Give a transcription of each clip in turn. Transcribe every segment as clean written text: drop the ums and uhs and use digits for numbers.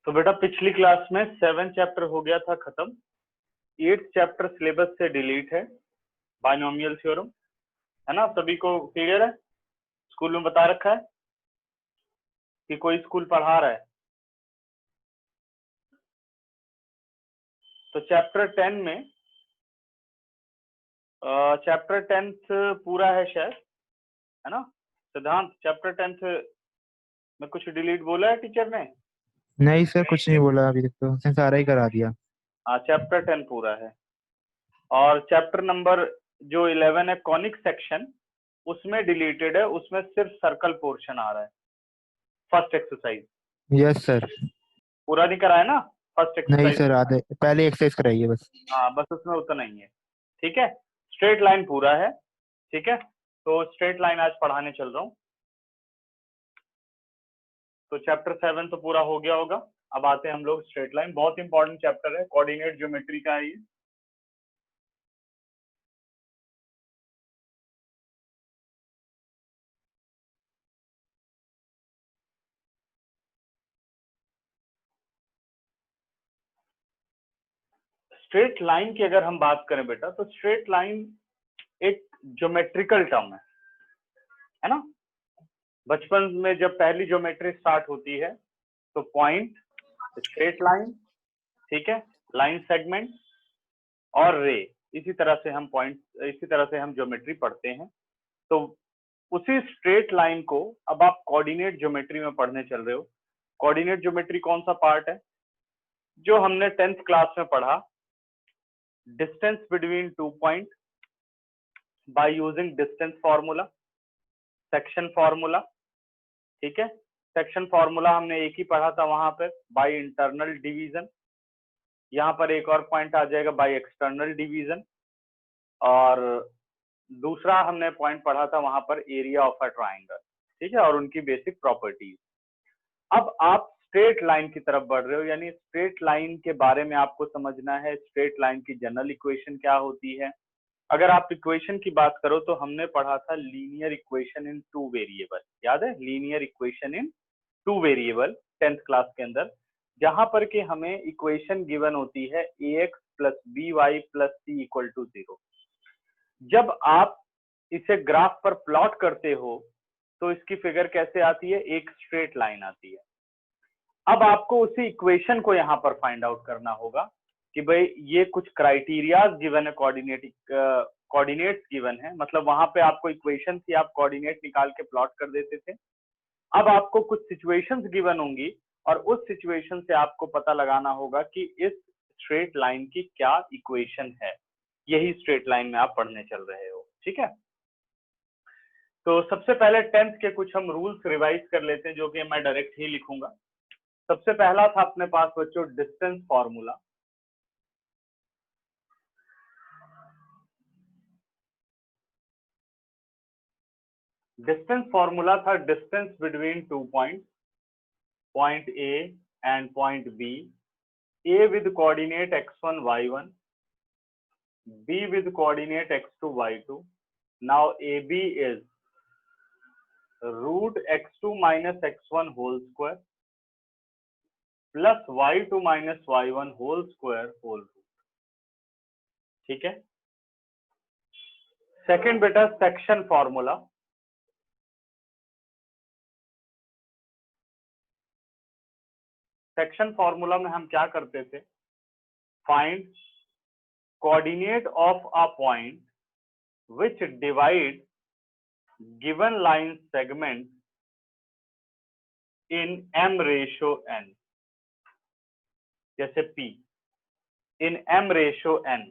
तो बेटा पिछली क्लास में 7 चैप्टर हो गया था खत्म। 8 चैप्टर सिलेबस से डिलीट है, बायनोमियल थ्योरम, है ना? सभी को क्लियर है? स्कूल में बता रखा है कि कोई स्कूल पढ़ा रहा है? तो चैप्टर 10 में चैप्टर 10th पूरा है शायद, है ना? सिद्धांत, चैप्टर 10th में कुछ डिलीट बोला है टीचर ने? नहीं सर, कुछ नहीं बोला अभी तक, तो उसने सारा ही करा दिया। हाँ, चैप्टर 10 पूरा है। और चैप्टर नंबर जो 11 है कॉनिक सेक्शन, उसमें डिलीटेड है, उसमें सिर्फ सर्कल पोर्शन आ रहा है। First exercise yes sir. पूरा नहीं कराया ना? फर्स्ट नहीं एक्सरसाइज सर, आधे पहले एक्सरसाइज कराइए बस। हाँ, बस उसमें उतना ही है। ठीक है, स्ट्रेट लाइन पूरा है। ठीक है, तो स्ट्रेट लाइन आज पढ़ाने चल रहा हूँ। तो चैप्टर 7 तो पूरा हो गया होगा। अब आते हैं हम लोग स्ट्रेट लाइन। बहुत इंपॉर्टेंट चैप्टर है, कोऑर्डिनेट ज्योमेट्री का है ये। स्ट्रेट लाइन की अगर हम बात करें बेटा, तो स्ट्रेट लाइन एक ज्योमेट्रिकल टर्म है ना? बचपन में जब पहली ज्योमेट्री स्टार्ट होती है तो पॉइंट, स्ट्रेट लाइन, ठीक है, लाइन सेगमेंट और रे, इसी तरह से हम पॉइंट, इसी तरह से हम ज्योमेट्री पढ़ते हैं। तो उसी स्ट्रेट लाइन को अब आप कोऑर्डिनेट ज्योमेट्री में पढ़ने चल रहे हो। कोऑर्डिनेट ज्योमेट्री कौन सा पार्ट है? जो हमने 10th क्लास में पढ़ा, distance between 2 point by using distance formula, section formula. ठीक है, सेक्शन फॉर्मूला हमने एक ही पढ़ा था वहां पर, बाय इंटरनल डिवीजन। यहाँ पर एक और पॉइंट आ जाएगा बाय एक्सटर्नल डिवीजन, और दूसरा हमने पॉइंट पढ़ा था वहां पर एरिया ऑफ अ ट्राइंगल। ठीक है, और उनकी बेसिक प्रॉपर्टीज। अब आप स्ट्रेट लाइन की तरफ बढ़ रहे हो, यानी स्ट्रेट लाइन के बारे में आपको समझना है। स्ट्रेट लाइन की जनरल इक्वेशन क्या होती है? अगर आप इक्वेशन की बात करो तो हमने पढ़ा था लीनियर इक्वेशन इन 2 वेरिएबल, याद है? Linear equation in 2 variable 10th class के अंदर, जहां पर कि हमें इक्वेशन गिवन होती है ax plus B Y plus C equal to 0। जब आप इसे ग्राफ पर प्लॉट करते हो तो इसकी फिगर कैसे आती है? एक स्ट्रेट लाइन आती है। अब आपको उसी इक्वेशन को यहाँ पर फाइंड आउट करना होगा कि भाई ये कुछ क्राइटेरियाज गिवन है, कोऑर्डिनेट्स गिवन है, मतलब वहां पे आपको इक्वेशन थी, आप कोऑर्डिनेट निकाल के प्लॉट कर देते थे। अब आपको कुछ सिचुएशंस गिवन होंगी और उस सिचुएशन से आपको पता लगाना होगा कि इस स्ट्रेट लाइन की क्या इक्वेशन है। यही स्ट्रेट लाइन में आप पढ़ने चल रहे हो। ठीक है, तो सबसे पहले 10th के कुछ हम रूल्स रिवाइज कर लेते हैं, जो कि मैं डायरेक्ट ही लिखूंगा। सबसे पहला था अपने पास बच्चों डिस्टेंस फॉर्मूला। डिस्टेंस फॉर्मूला था distance between 2 point, point A and point B. A with coordinate x1 y1, b with coordinate x2 y2. Now AB is root x2 minus x1 whole square plus y2 minus y1 whole square whole root। ठीक है, second बेटा section formula. Section formula में हम क्या करते थे? Find coordinate of a point which divide given line segment in m ratio n, जैसे p in m ratio n।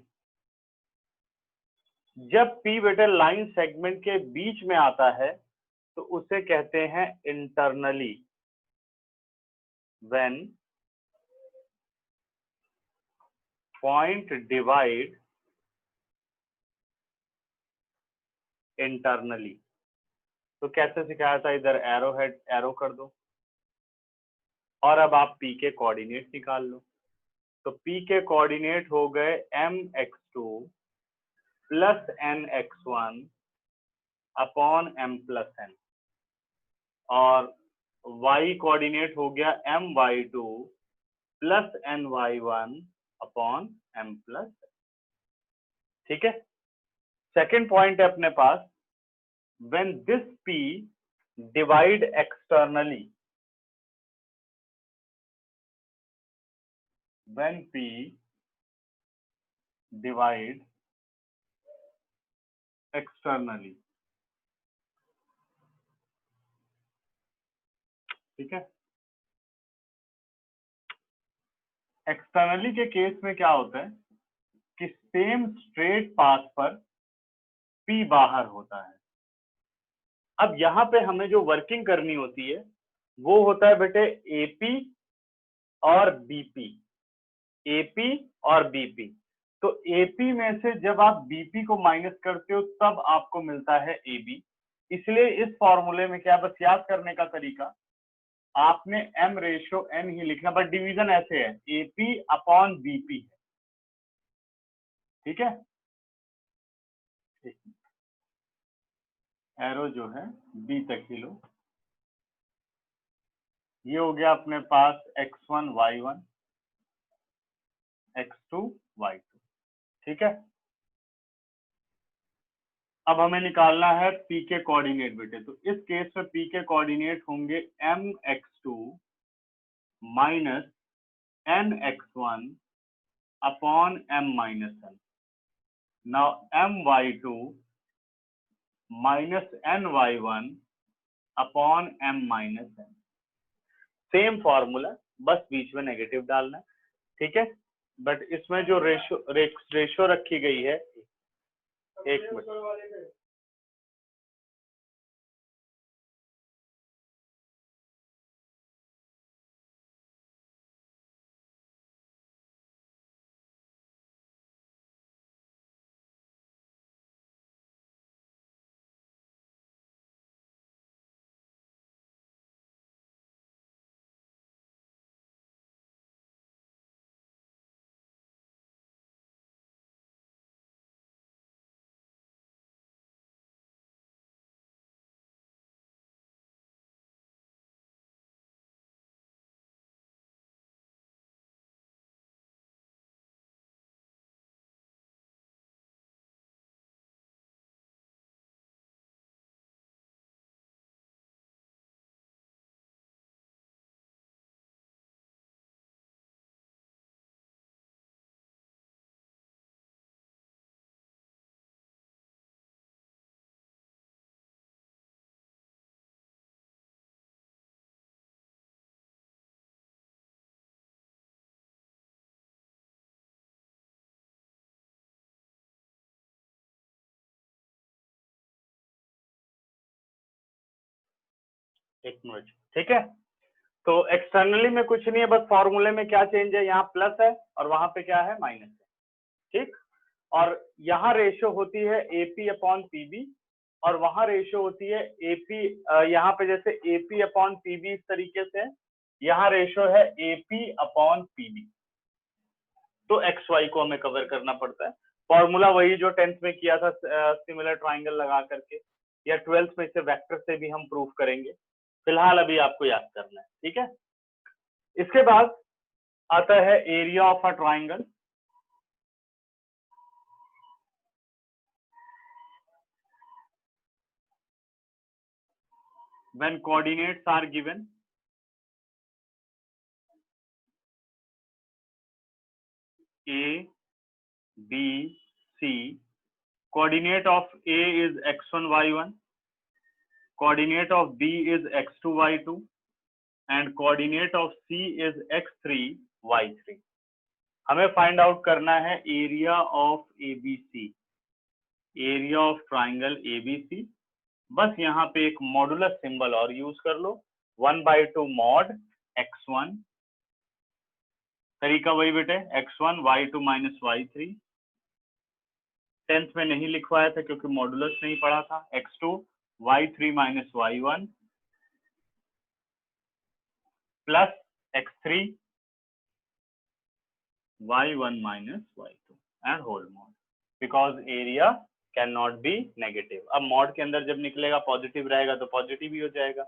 जब p बेटा लाइन सेगमेंट के बीच में आता है तो उसे कहते हैं internally. when point divide internally. तो कैसे सिखाया था? इधर एरो हेड, एरो कर दो और अब आप p के कोऑर्डिनेट निकाल लो। तो p के कोऑर्डिनेट हो गए mx2 plus nx1 upon m plus n, और y कोऑर्डिनेट हो गया my2 plus ny1 upon m plus. ठीक है, सेकेंड पॉइंट है अपने पास, when this p divide externally, when p divide externally, ठीक है, एक्सटर्नली के केस में क्या होता है कि सेम स्ट्रेट पाथ पर p बाहर होता है। अब यहाँ पे हमें जो वर्किंग करनी होती है वो होता है बेटे AP और BP, AP और BP। तो AP में से जब आप BP को माइनस करते हो तब आपको मिलता है AB। इसलिए इस फॉर्मूले में क्या, बस याद करने का तरीका, आपने m रेशियो n ही लिखना, बट डिवीजन ऐसे है AP अपॉन BP है। ठीक है, एरो जो है B तक ही लो। ये हो गया अपने पास x1 y1 x2 y2। ठीक है, अब हमें निकालना है p के कोऑर्डिनेट बेटे। तो इस केस में p के कोऑर्डिनेट होंगे mx2 minus nx1 upon m minus n। Now my2 minus ny1 upon m minus n। Same formula, बस बीच में नेगेटिव डालना है। ठीक है, बट इसमें जो रेशो रखी गई है, एक मिनट, एक मिनट। ठीक है, तो एक्सटर्नली में कुछ नहीं है, बस फॉर्मूले में क्या चेंज है, यहाँ प्लस है और वहां पे क्या है, माइनस है। ठीक, और यहाँ रेशियो होती है AP अपॉन PB और वहां रेशियो होती है AP, यहाँ पे जैसे AP अपॉन PB इस तरीके से, यहाँ रेशियो है AP अपॉन PB। तो XY को हमें कवर करना पड़ता है। फॉर्मूला वही जो 10th में किया था, सिमिलर ट्राइंगल लगा करके, या 12th में इसे वेक्टर से भी हम प्रूव करेंगे। फिलहाल अभी आपको याद करना है। ठीक है, इसके बाद आता है area of a triangle. When coordinates are given, A, B, C, coordinate of A is x1, y1, coordinate of B is x2, y2, and coordinate of C is x3, y3। हमें फाइंड आउट करना है area of ABC, area of triangle ABC। बस यहाँ पे एक modulus symbol और use कर लो, 1/2 mod x1, तरीका वही बेटे, x1 y2 minus y3। 10th में नहीं लिखवाया था क्योंकि मॉडुलस नहीं पढ़ा था, x2 y3 minus y1 plus x3 y1 minus y2 and whole mod, because area can not be negative. अब मॉड के अंदर जब निकलेगा पॉजिटिव रहेगा तो पॉजिटिव ही हो जाएगा,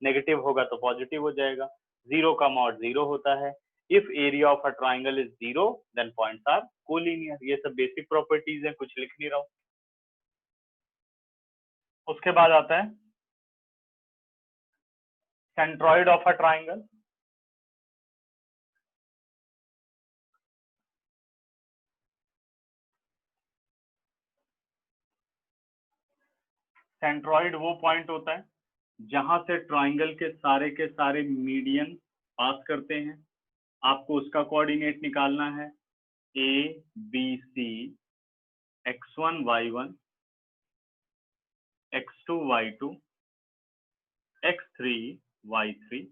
नेगेटिव होगा तो पॉजिटिव हो जाएगा। 0 का मॉड 0 होता है, if area of a triangle is 0 then points are collinear. ये सब बेसिक प्रॉपर्टीज हैं, कुछ लिख नहीं रहा हूं। उसके बाद आता है centroid of a triangle. Centroid वो पॉइंट होता है जहां से ट्राइंगल के सारे मीडियन पास करते हैं। आपको उसका कोऑर्डिनेट निकालना है, A B C, x1 y1, x2 y2, x3 y3,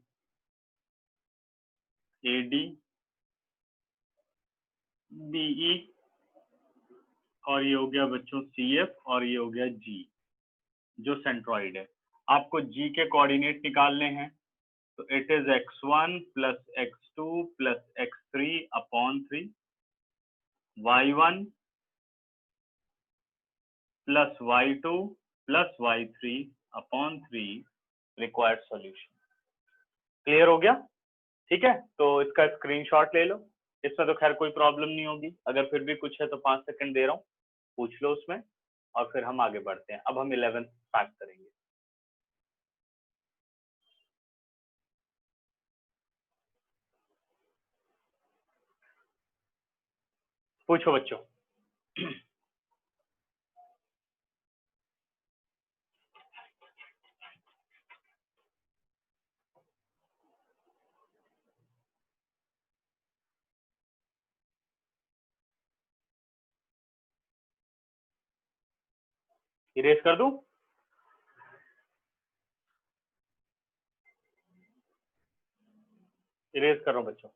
AD BE, और ये हो गया बच्चों CF, और ये हो गया G जो सेंट्रॉइड है। आपको G के कोऑर्डिनेट निकालने हैं, तो it is x1 plus x2 plus x3 upon 3, y1 plus y2 plus y3 upon 3 required solution. Clear हो गया? ठीक है, तो इसका स्क्रीनशॉट ले लो। इसमें तो खैर कोई प्रॉब्लम नहीं होगी, अगर फिर भी कुछ है तो 5 सेकंड दे रहा हूँ, पूछ लो उसमें, और फिर हम आगे बढ़ते हैं। अब हम 11 स्टार्ट करेंगे। पूछो बच्चों। इरेज कर दूं? इरेज कर रहा हूं बच्चों।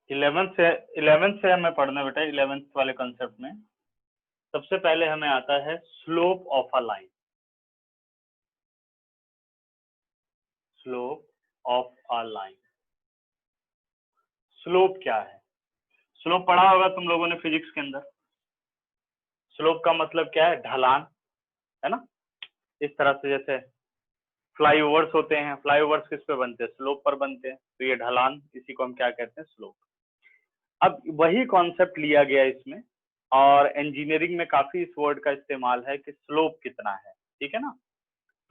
इलेवेंथ से हमें पढ़ना बेटा। 11th वाले कंसेप्ट में सबसे पहले हमें आता है slope of a line. Slope of a line, slope क्या है? स्लोप पढ़ा होगा तुम लोगों ने फिजिक्स के अंदर। स्लोप का मतलब क्या है? ढलान, है ना। इस तरह से जैसे फ्लाईओवर्स होते हैं, फ्लाईओवर्स किस पे बनते हैं? स्लोप पर बनते हैं। तो ये ढलान, इसी को हम क्या कहते हैं? स्लोप। अब वही कॉन्सेप्ट लिया गया इसमें, और इंजीनियरिंग में काफी इस वर्ड का इस्तेमाल है कि स्लोप कितना है, ठीक है ना।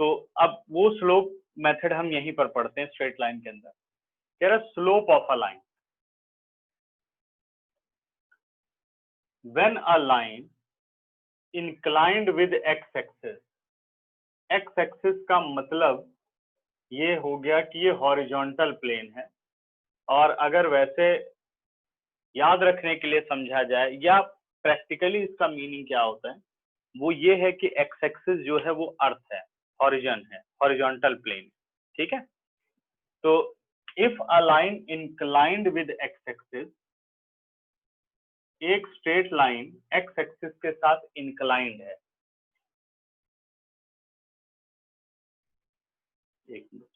तो अब वो स्लोप मेथड हम यहीं पर पढ़ते हैं स्ट्रेट लाइन के अंदर। कह रहा slope of a line, when a line inclined with X axis. X axis का मतलब ये हो गया कि ये हॉरिजॉन्टल प्लेन है, और अगर वैसे याद रखने के लिए समझा जाए, या प्रैक्टिकली इसका मीनिंग क्या होता है, वो ये है कि एक्स एक्सिस जो है वो अर्थ है, हॉरिजन है, हॉरिजॉन्टल प्लेन, ठीक है। तो if a line inclined with X axis, एक स्ट्रेट लाइन एक्स एक्सिस के साथ इंक्लाइंड है। एक minute,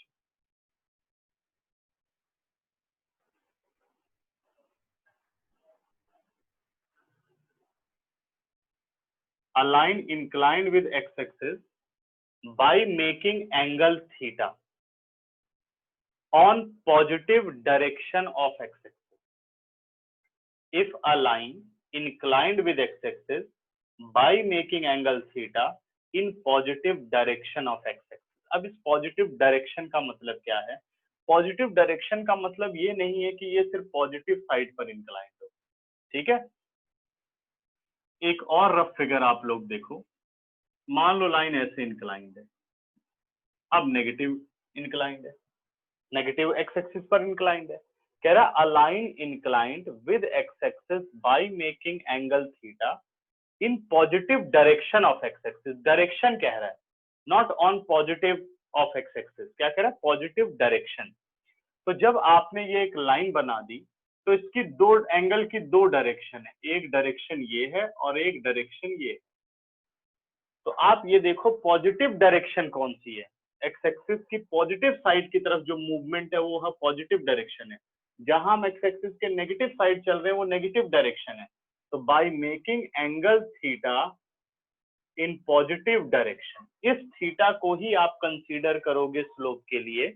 a line inclined with x-axis by making angle theta on positive direction of x-axis. If a line inclined with x-axis by making angle theta in positive direction of x-axis. अब इस positive direction का मतलब क्या है? Positive direction का मतलब ये नहीं है कि ये सिर्फ पॉजिटिव साइड पर इंक्लाइंड हो, ठीक है। एक और रफ फिगर आप लोग देखो, मान लो लाइन ऐसे इंक्लाइंड है, अब नेगेटिव इंक्लाइंड है, नेगेटिव एक्स एक्सिस पर इंक्लाइंड है। कह रहा align inclined with X axis by making angle theta in positive direction of x axis. Direction कह रहा है, not on positive of x axis. क्या कह रहा है? Positive direction. तो जब आपने ये एक लाइन बना दी तो इसकी दो एंगल की दो डायरेक्शन है, एक डायरेक्शन ये है और एक डायरेक्शन ये है। तो आप ये देखो पॉजिटिव डायरेक्शन कौन सी है, एक्स एक्सिस की पॉजिटिव साइड की तरफ जो मूवमेंट है वो है पॉजिटिव डायरेक्शन है। जहां हम एक्स एक्सिस के नेगेटिव साइड चल रहे हैं वो नेगेटिव डायरेक्शन है। तो by making angle theta in positive direction, इस थीटा को ही आप कंसीडर करोगे स्लोप के लिए,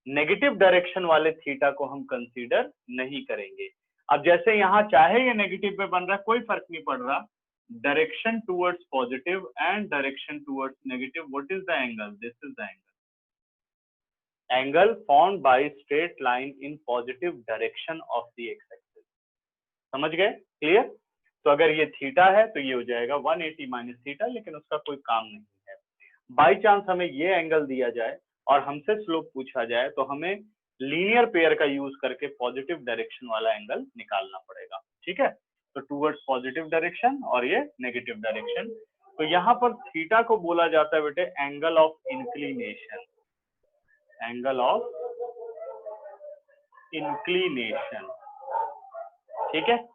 नेगेटिव डायरेक्शन वाले थीटा को हम कंसीडर नहीं करेंगे। अब जैसे यहाँ चाहे ये नेगेटिव पे बन रहा है कोई फर्क नहीं पड़ रहा, direction towards positive and direction towards negative, what is the angle? This is the angle formed by straight line in positive direction of the x axis. समझ गए? क्लियर? तो अगर ये थीटा है तो ये हो जाएगा 180 माइनस थीटा, लेकिन उसका कोई काम नहीं है। बाई चांस हमें ये एंगल दिया जाए और हमसे स्लोप पूछा जाए तो हमें लीनियर पेयर का यूज करके पॉजिटिव डायरेक्शन वाला एंगल निकालना पड़ेगा। ठीक है? तो टूवर्ड्स पॉजिटिव डायरेक्शन और ये नेगेटिव डायरेक्शन। तो यहाँ पर थीटा को बोला जाता है बेटे angle of inclination, angle of inclination. ठीक है?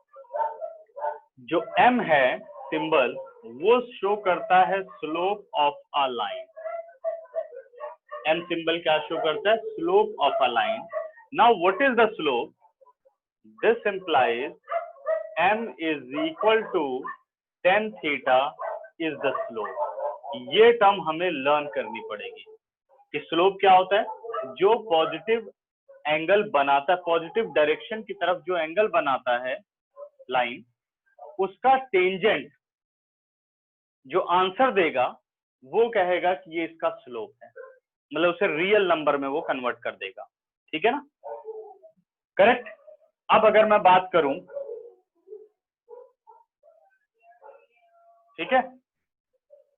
जो m है सिंबल वो शो करता है slope of a line. m symbol क्या शो करता है? Slope of a line. Now what is the slope? This implies m is equal to tan theta is the slope. ये टर्म हमें learn करनी पड़ेगी कि स्लोप क्या होता है। जो पॉजिटिव एंगल बनाता है, पॉजिटिव डायरेक्शन की तरफ जो एंगल बनाता है लाइन, उसका टेंजेंट जो आंसर देगा वो कहेगा कि ये इसका स्लोप है, मतलब उसे रियल नंबर में वो कन्वर्ट कर देगा। ठीक है ना? करेक्ट? अब अगर मैं बात करूं, ठीक है,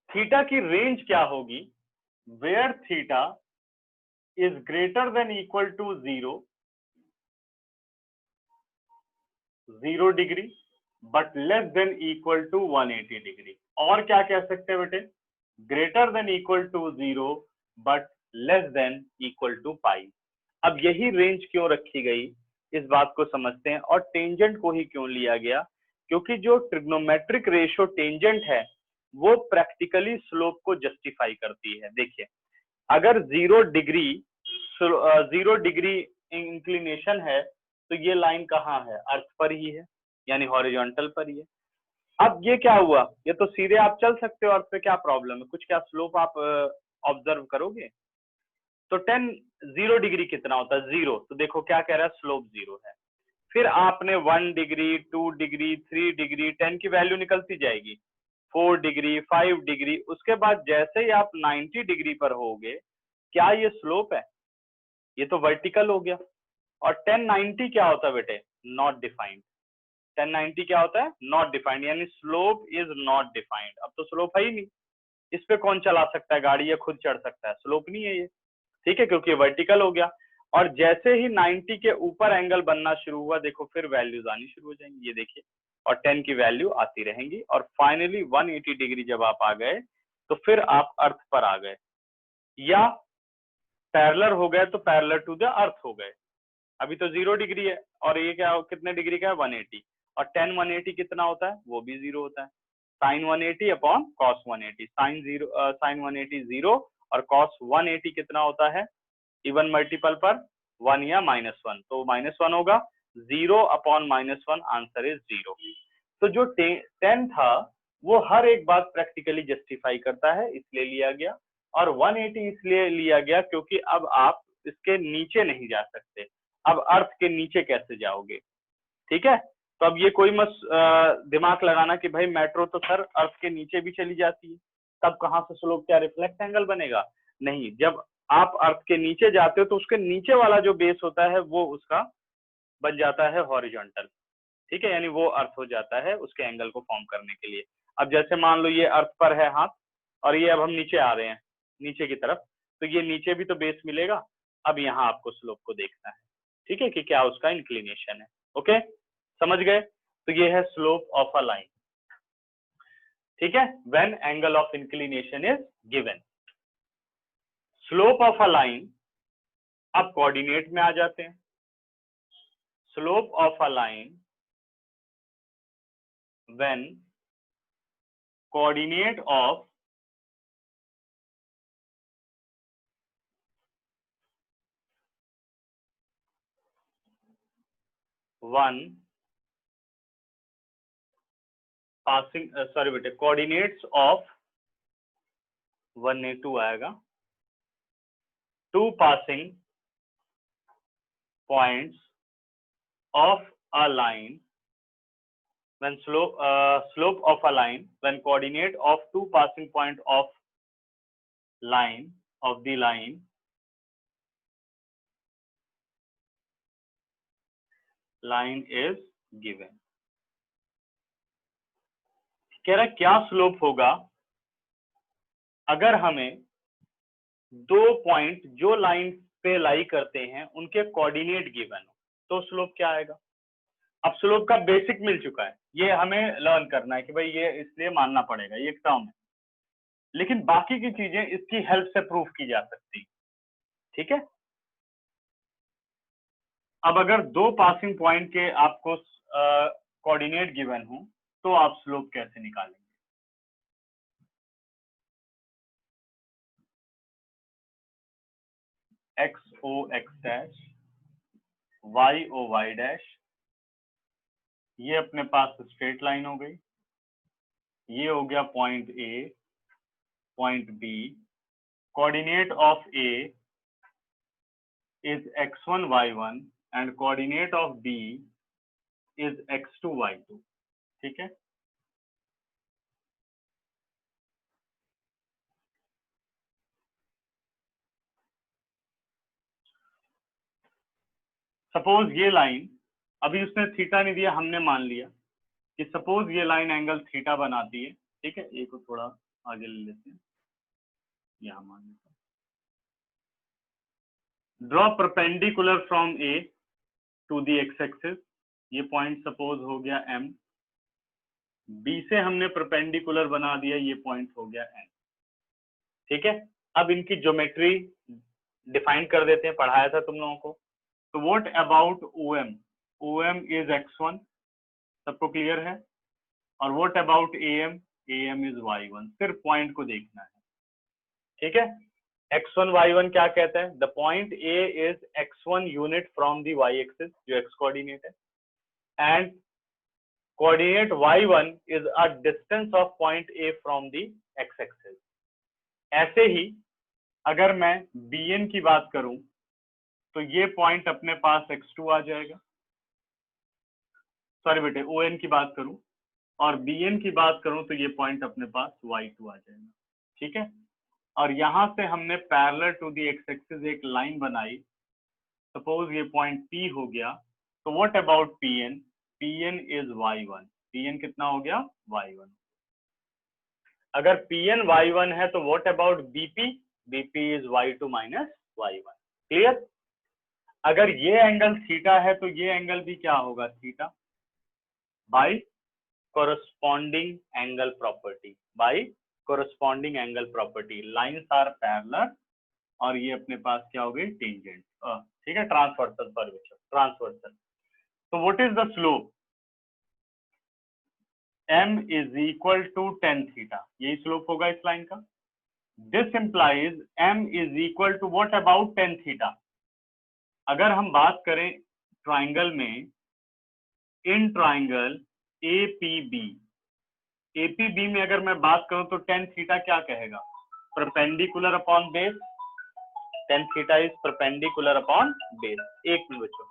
थीटा की रेंज क्या होगी? Where theta is greater than equal to 0 degree but less than equal to 180 degree. और क्या कह सकते हैं बेटे? Greater than equal to 0 but less than equal to pi. अब यही रेंज क्यों रखी गई इस बात को समझते हैं, और टेंजेंट को ही क्यों लिया गया? क्योंकि जो ट्रिग्नोमेट्रिक रेशियो टेंजेंट है वो प्रैक्टिकली स्लोप को जस्टिफाई करती है। देखिए, अगर 0 डिग्री इंक्लिनेशन है तो ये लाइन कहाँ है? अर्थ पर ही है, यानी हॉरिजॉन्टल पर ही है। अब ये क्या हुआ? ये तो सीधे आप चल सकते हो अर्थ पे, क्या प्रॉब्लम है? कुछ क्या स्लोप आप ऑब्जर्व करोगे? तो 0 डिग्री कितना होता है? 0। तो देखो क्या कह रहा है? स्लोप 0 है। फिर आपने 1 डिग्री, 2 डिग्री, 3 डिग्री, 10 की वैल्यू निकलती जाएगी, 4 डिग्री, 5 डिग्री, उसके बाद जैसे ही आप 90 डिग्री पर होगे, क्या ये स्लोप है? ये तो वर्टिकल हो गया। और 1090 क्या होता है बेटे? Not defined. 1090 क्या होता है? नॉट डिफाइंड, यानी स्लोप इज नॉट डिफाइंड। अब तो स्लोप है ही नहीं, इस पे कौन चला सकता है गाड़ी या खुद चढ़ सकता है? स्लोप नहीं है ये। ठीक है? क्योंकि ये वर्टिकल हो गया। और जैसे ही 90 के ऊपर एंगल बनना शुरू हुआ, देखो फिर वैल्यूज आनी शुरू हो जाएंगी, ये देखिए, और 10 की वैल्यू आती रहेंगी, और फाइनली 180 डिग्री जब आप आ गए तो फिर आप अर्थ पर आ गए, या पैरेलल हो गए तो पैरेलल टू द अर्थ हो गए। अभी तो 0 डिग्री है और ये क्या कितने डिग्री का है? 180। और tan 180 कितना होता है? वो भी 0 होता है। sin 180 अपॉन cos 180, sin 180 0 और cos 180 कितना होता है? इवन मल्टीपल पर 1 या -1, तो -1 होगा। 0 अपॉन -1, आंसर इज 0। तो जो 10 था वो हर एक बात प्रैक्टिकली जस्टिफाई करता है, इसलिए लिया गया। और 180 इसलिए लिया गया क्योंकि अब आप इसके नीचे नहीं जा सकते। अब अर्थ के नीचे कैसे जाओगे? ठीक है? तो अब ये कोई मत दिमाग लगाना कि भाई मेट्रो तो सर अर्थ के नीचे भी चली जाती है, तब कहाँ से स्लोप क्या रिफ्लेक्ट एंगल बनेगा? नहीं, जब आप अर्थ के नीचे जाते हो तो उसके नीचे वाला जो बेस होता है वो उसका बन जाता है हॉरिजॉन्टल। ठीक है? यानी वो अर्थ हो जाता है उसके एंगल को फॉर्म करने के लिए। अब जैसे मान लो ये अर्थ पर है हाथ, और ये अब हम नीचे आ रहे हैं नीचे की तरफ, तो ये नीचे भी तो बेस मिलेगा। अब यहाँ आपको स्लोप को देखना है। ठीक है, कि क्या उसका इंक्लिनेशन है। ओके, समझ गए? तो ये है स्लोप ऑफ अ लाइन, ठीक है, when angle of inclination is given. Slope of a line, अब कोऑर्डिनेट में आ जाते हैं। Slope of a line when coordinate of one passing, sorry बेटे, कोऑर्डिनेट्स ऑफ 1 आएगा, 2 passing points of a line when slope of a line when coordinate of 2 passing point of the line is given। कह रहा क्या slope होगा अगर हमें 2 point जो line पे लाई करते हैं उनके कोऑर्डिनेट गिवन हो, तो स्लोप क्या आएगा। अब स्लोप का बेसिक मिल चुका है, ये हमें लर्न करना है कि भाई ये इसलिए मानना पड़ेगा, ये एक टर्म है, लेकिन बाकी की चीजें इसकी हेल्प से प्रूफ की जा सकती, ठीक है। अब अगर 2 पासिंग पॉइंट के आपको कोऑर्डिनेट गिवन हो तो आप स्लोप कैसे निकालेंगे। एक्स ओ x dash, Y O Y dash, ये अपने पास स्ट्रेट लाइन हो गई, ये हो गया point A, point B, coordinate of A is x1 y1 and coordinate of B is x2 y2, ठीक है। सपोज ये लाइन, अभी उसने थीटा नहीं दिया, हमने मान लिया कि सपोज ये लाइन एंगल थीटा बनाती है, ठीक है। ए को थोड़ा आगे ले लेते हैं, यहां मान लेते हैं। Draw perpendicular from A to the X axis, ये पॉइंट सपोज हो गया एम, बी से हमने परपेंडिकुलर बना दिया, ये पॉइंट हो गया एन, ठीक है। अब इनकी ज्योमेट्री डिफाइन कर देते हैं, पढ़ाया था तुम लोगों को। तो what about O M, O M is x1, सबको क्लियर है। और what about A M is y1, सिर्फ पॉइंट को देखना है, ठीक है। x1 y1 क्या कहता है, the point A is x1 unit from the y axis, जो x कोऑर्डिनेट है, and coordinate y1 is a distance of point A from the x axis. ऐसे ही अगर मैं bn की बात करूं तो ये पॉइंट अपने पास x2 आ जाएगा, सॉरी बेटे ON की बात करूं और BN की बात करूं तो ये पॉइंट अपने पास y2 आ जाएगा, ठीक है। और यहां से हमने parallel to the X axis एक लाइन बनाई, सपोज ये पॉइंट P हो गया, तो what about PN, PN is y1, PN कितना हो गया y1। अगर PN y1 है तो what about BP, BP is y2 minus y1, clear. अगर ये एंगल थीटा है तो ये एंगल भी क्या होगा, theta, by corresponding angle property, by corresponding angle property, lines are parallel और ये अपने पास क्या हो गई, टेंजेंट, ठीक है, ट्रांसवर्सल, सॉरी बच्चों, ट्रांसवर्सल। तो what is the slope, m is equal to tan theta, यही स्लोप होगा इस लाइन का। This implies m is equal to what about tan theta. अगर हम बात करें ट्राइंगल में, इन ट्राइंगल APB, APB में अगर मैं बात करूं तो tan थीटा क्या कहेगा, perpendicular upon base, tan theta is perpendicular upon base. एक मिनट बच्चों,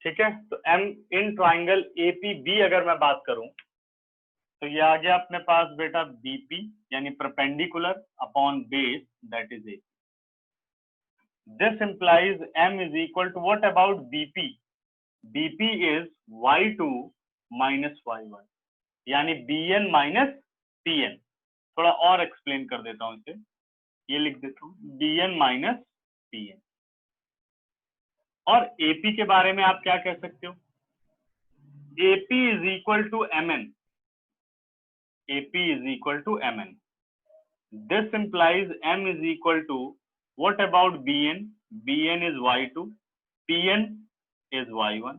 ठीक है, तो एम इन ट्राइंगल एपीबी अगर मैं बात करूं तो ये आ गया अपने पास बेटा बीपी यानी perpendicular upon base that is A. This implies M is equal to what about BP? BP is y2 minus y1 यानी bn माइनस pn। थोड़ा और एक्सप्लेन कर देता हूं इसे, ये लिख देता हूं bn माइनस pn। और AP के बारे में आप क्या कह सकते हो? AP is equal to mn। AP is equal to mn. This implies m is equal to what about bn? bn is y2, pn is y1।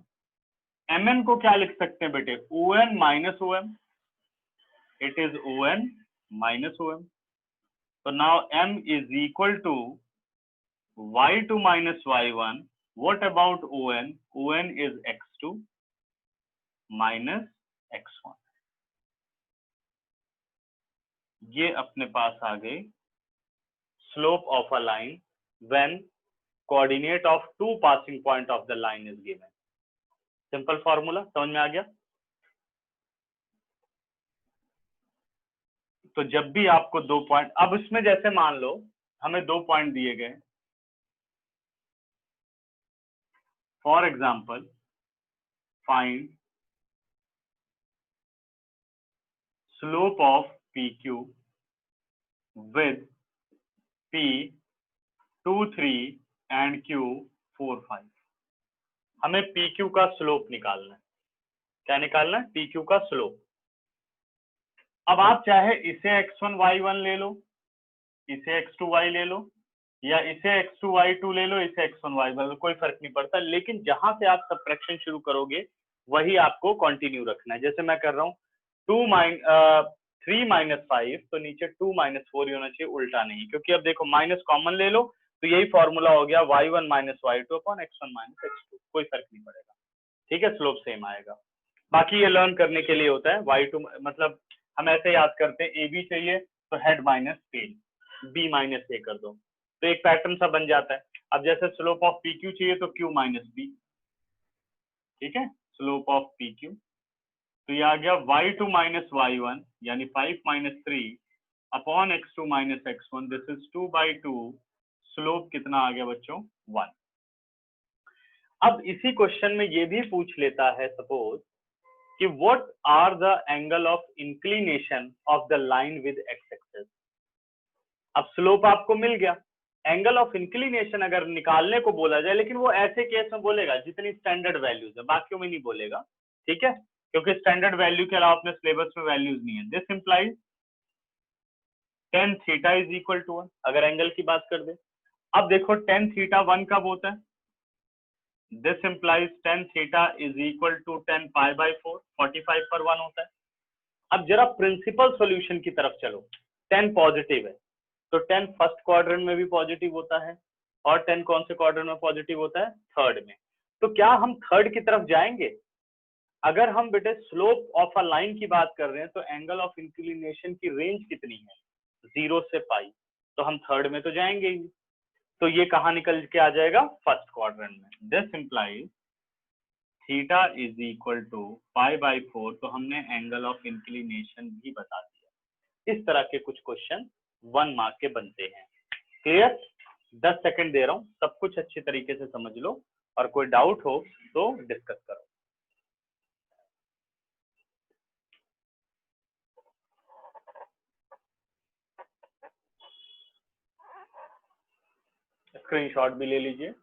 mn को क्या लिख सकते हैं बेटे? on minus om। It is on minus om। So now m is equal to y2 minus y1। What about on? on is x2 minus x1। ये अपने पास आ गई slope of a line when coordinate of two passing point of the line is given। Simple formula समझ में आ गया? तो जब भी आपको दो पॉइंट, अब इसमें जैसे मान लो हमें दो पॉइंट दिए गए, for example find slope of P Q with P 2 3 and Q 4 5। हमें पी क्यू का स्लोप निकालना है। क्या निकालना है? पी क्यू का स्लोप। अब आप चाहे इसे x1 y1 ले लो, इसे x2 y ले लो, या इसे x2 y2 ले लो, इसे x1 y1 लो, कोई फर्क नहीं पड़ता। लेकिन जहां से आप सब्ट्रैक्शन शुरू करोगे वही आपको कंटिन्यू रखना है। जैसे मैं कर रहा हूँ 3 माइनस 5, तो नीचे 2 माइनस 4 होना चाहिए, उल्टा नहीं। क्योंकि अब देखो माइनस कॉमन ले लो तो यही फॉर्मूला हो गया y1 minus y2 upon x1 minus x2। कोई फर्क नहीं पड़ेगा, ठीक है, स्लोप सेम आएगा। बाकी ये लर्न करने के लिए होता है। y2 मतलब हम ऐसे याद करते हैं, ए बी चाहिए तो head minus tail, B minus A कर दो, तो एक पैटर्न सा बन जाता है। अब जैसे स्लोप ऑफ पी क्यू चाहिए तो क्यू माइनस बी, ठीक है, स्लोप ऑफ पी क्यू। तो ये आ गया y2 माइनस y1 यानी 5 minus 3 upon x2 minus x1। This is 2/2। Slope कितना आ गया बच्चों? 1। अब इसी क्वेश्चन में ये भी पूछ लेता है सपोज कि what are the angle of inclination of the line with X axis. अब स्लोप आपको मिल गया, एंगल ऑफ इंक्लिनेशन अगर निकालने को बोला जाए, लेकिन वो ऐसे केस में बोलेगा जितनी स्टैंडर्ड वैल्यूज है, बाकियों में नहीं बोलेगा, ठीक है, क्योंकि स्टैंडर्ड वैल्यू के अलावा अपने सिलेबस में वैल्यूज नहीं है। This implies tan theta is equal to 1 अगर एंगल की बात कर दे। अब देखो tan थीटा 1 कब होता है? This implies tan theta is equal to tan pi by 4, 45 पर 1 होता है। अब जरा प्रिंसिपल सॉल्यूशन की तरफ चलो। tan पॉजिटिव है तो tan फर्स्ट क्वाड्रेंट में भी पॉजिटिव होता है, और tan कौन से क्वाड्रेंट में पॉजिटिव होता है? थर्ड में। तो क्या हम थर्ड की तरफ जाएंगे? अगर हम बेटे स्लोप ऑफ अ लाइन की बात कर रहे हैं तो एंगल ऑफ इंक्लिनेशन की रेंज कितनी है? 0 से पाई, तो हम थर्ड में तो जाएंगे ही। तो ये कहाँ निकल के आ जाएगा? फर्स्ट क्वाड्रेंट में। This implies theta is equal to pi by 4, तो हमने एंगल ऑफ इंक्लिनेशन भी बता दिया। इस तरह के कुछ क्वेश्चन 1 मार्क के बनते हैं। क्लियर? 10 सेकंड दे रहा हूँ, सब कुछ अच्छी तरीके से समझ लो, और कोई डाउट हो तो डिस्कस करो। स्क्रीनशॉट भी ले लीजिए।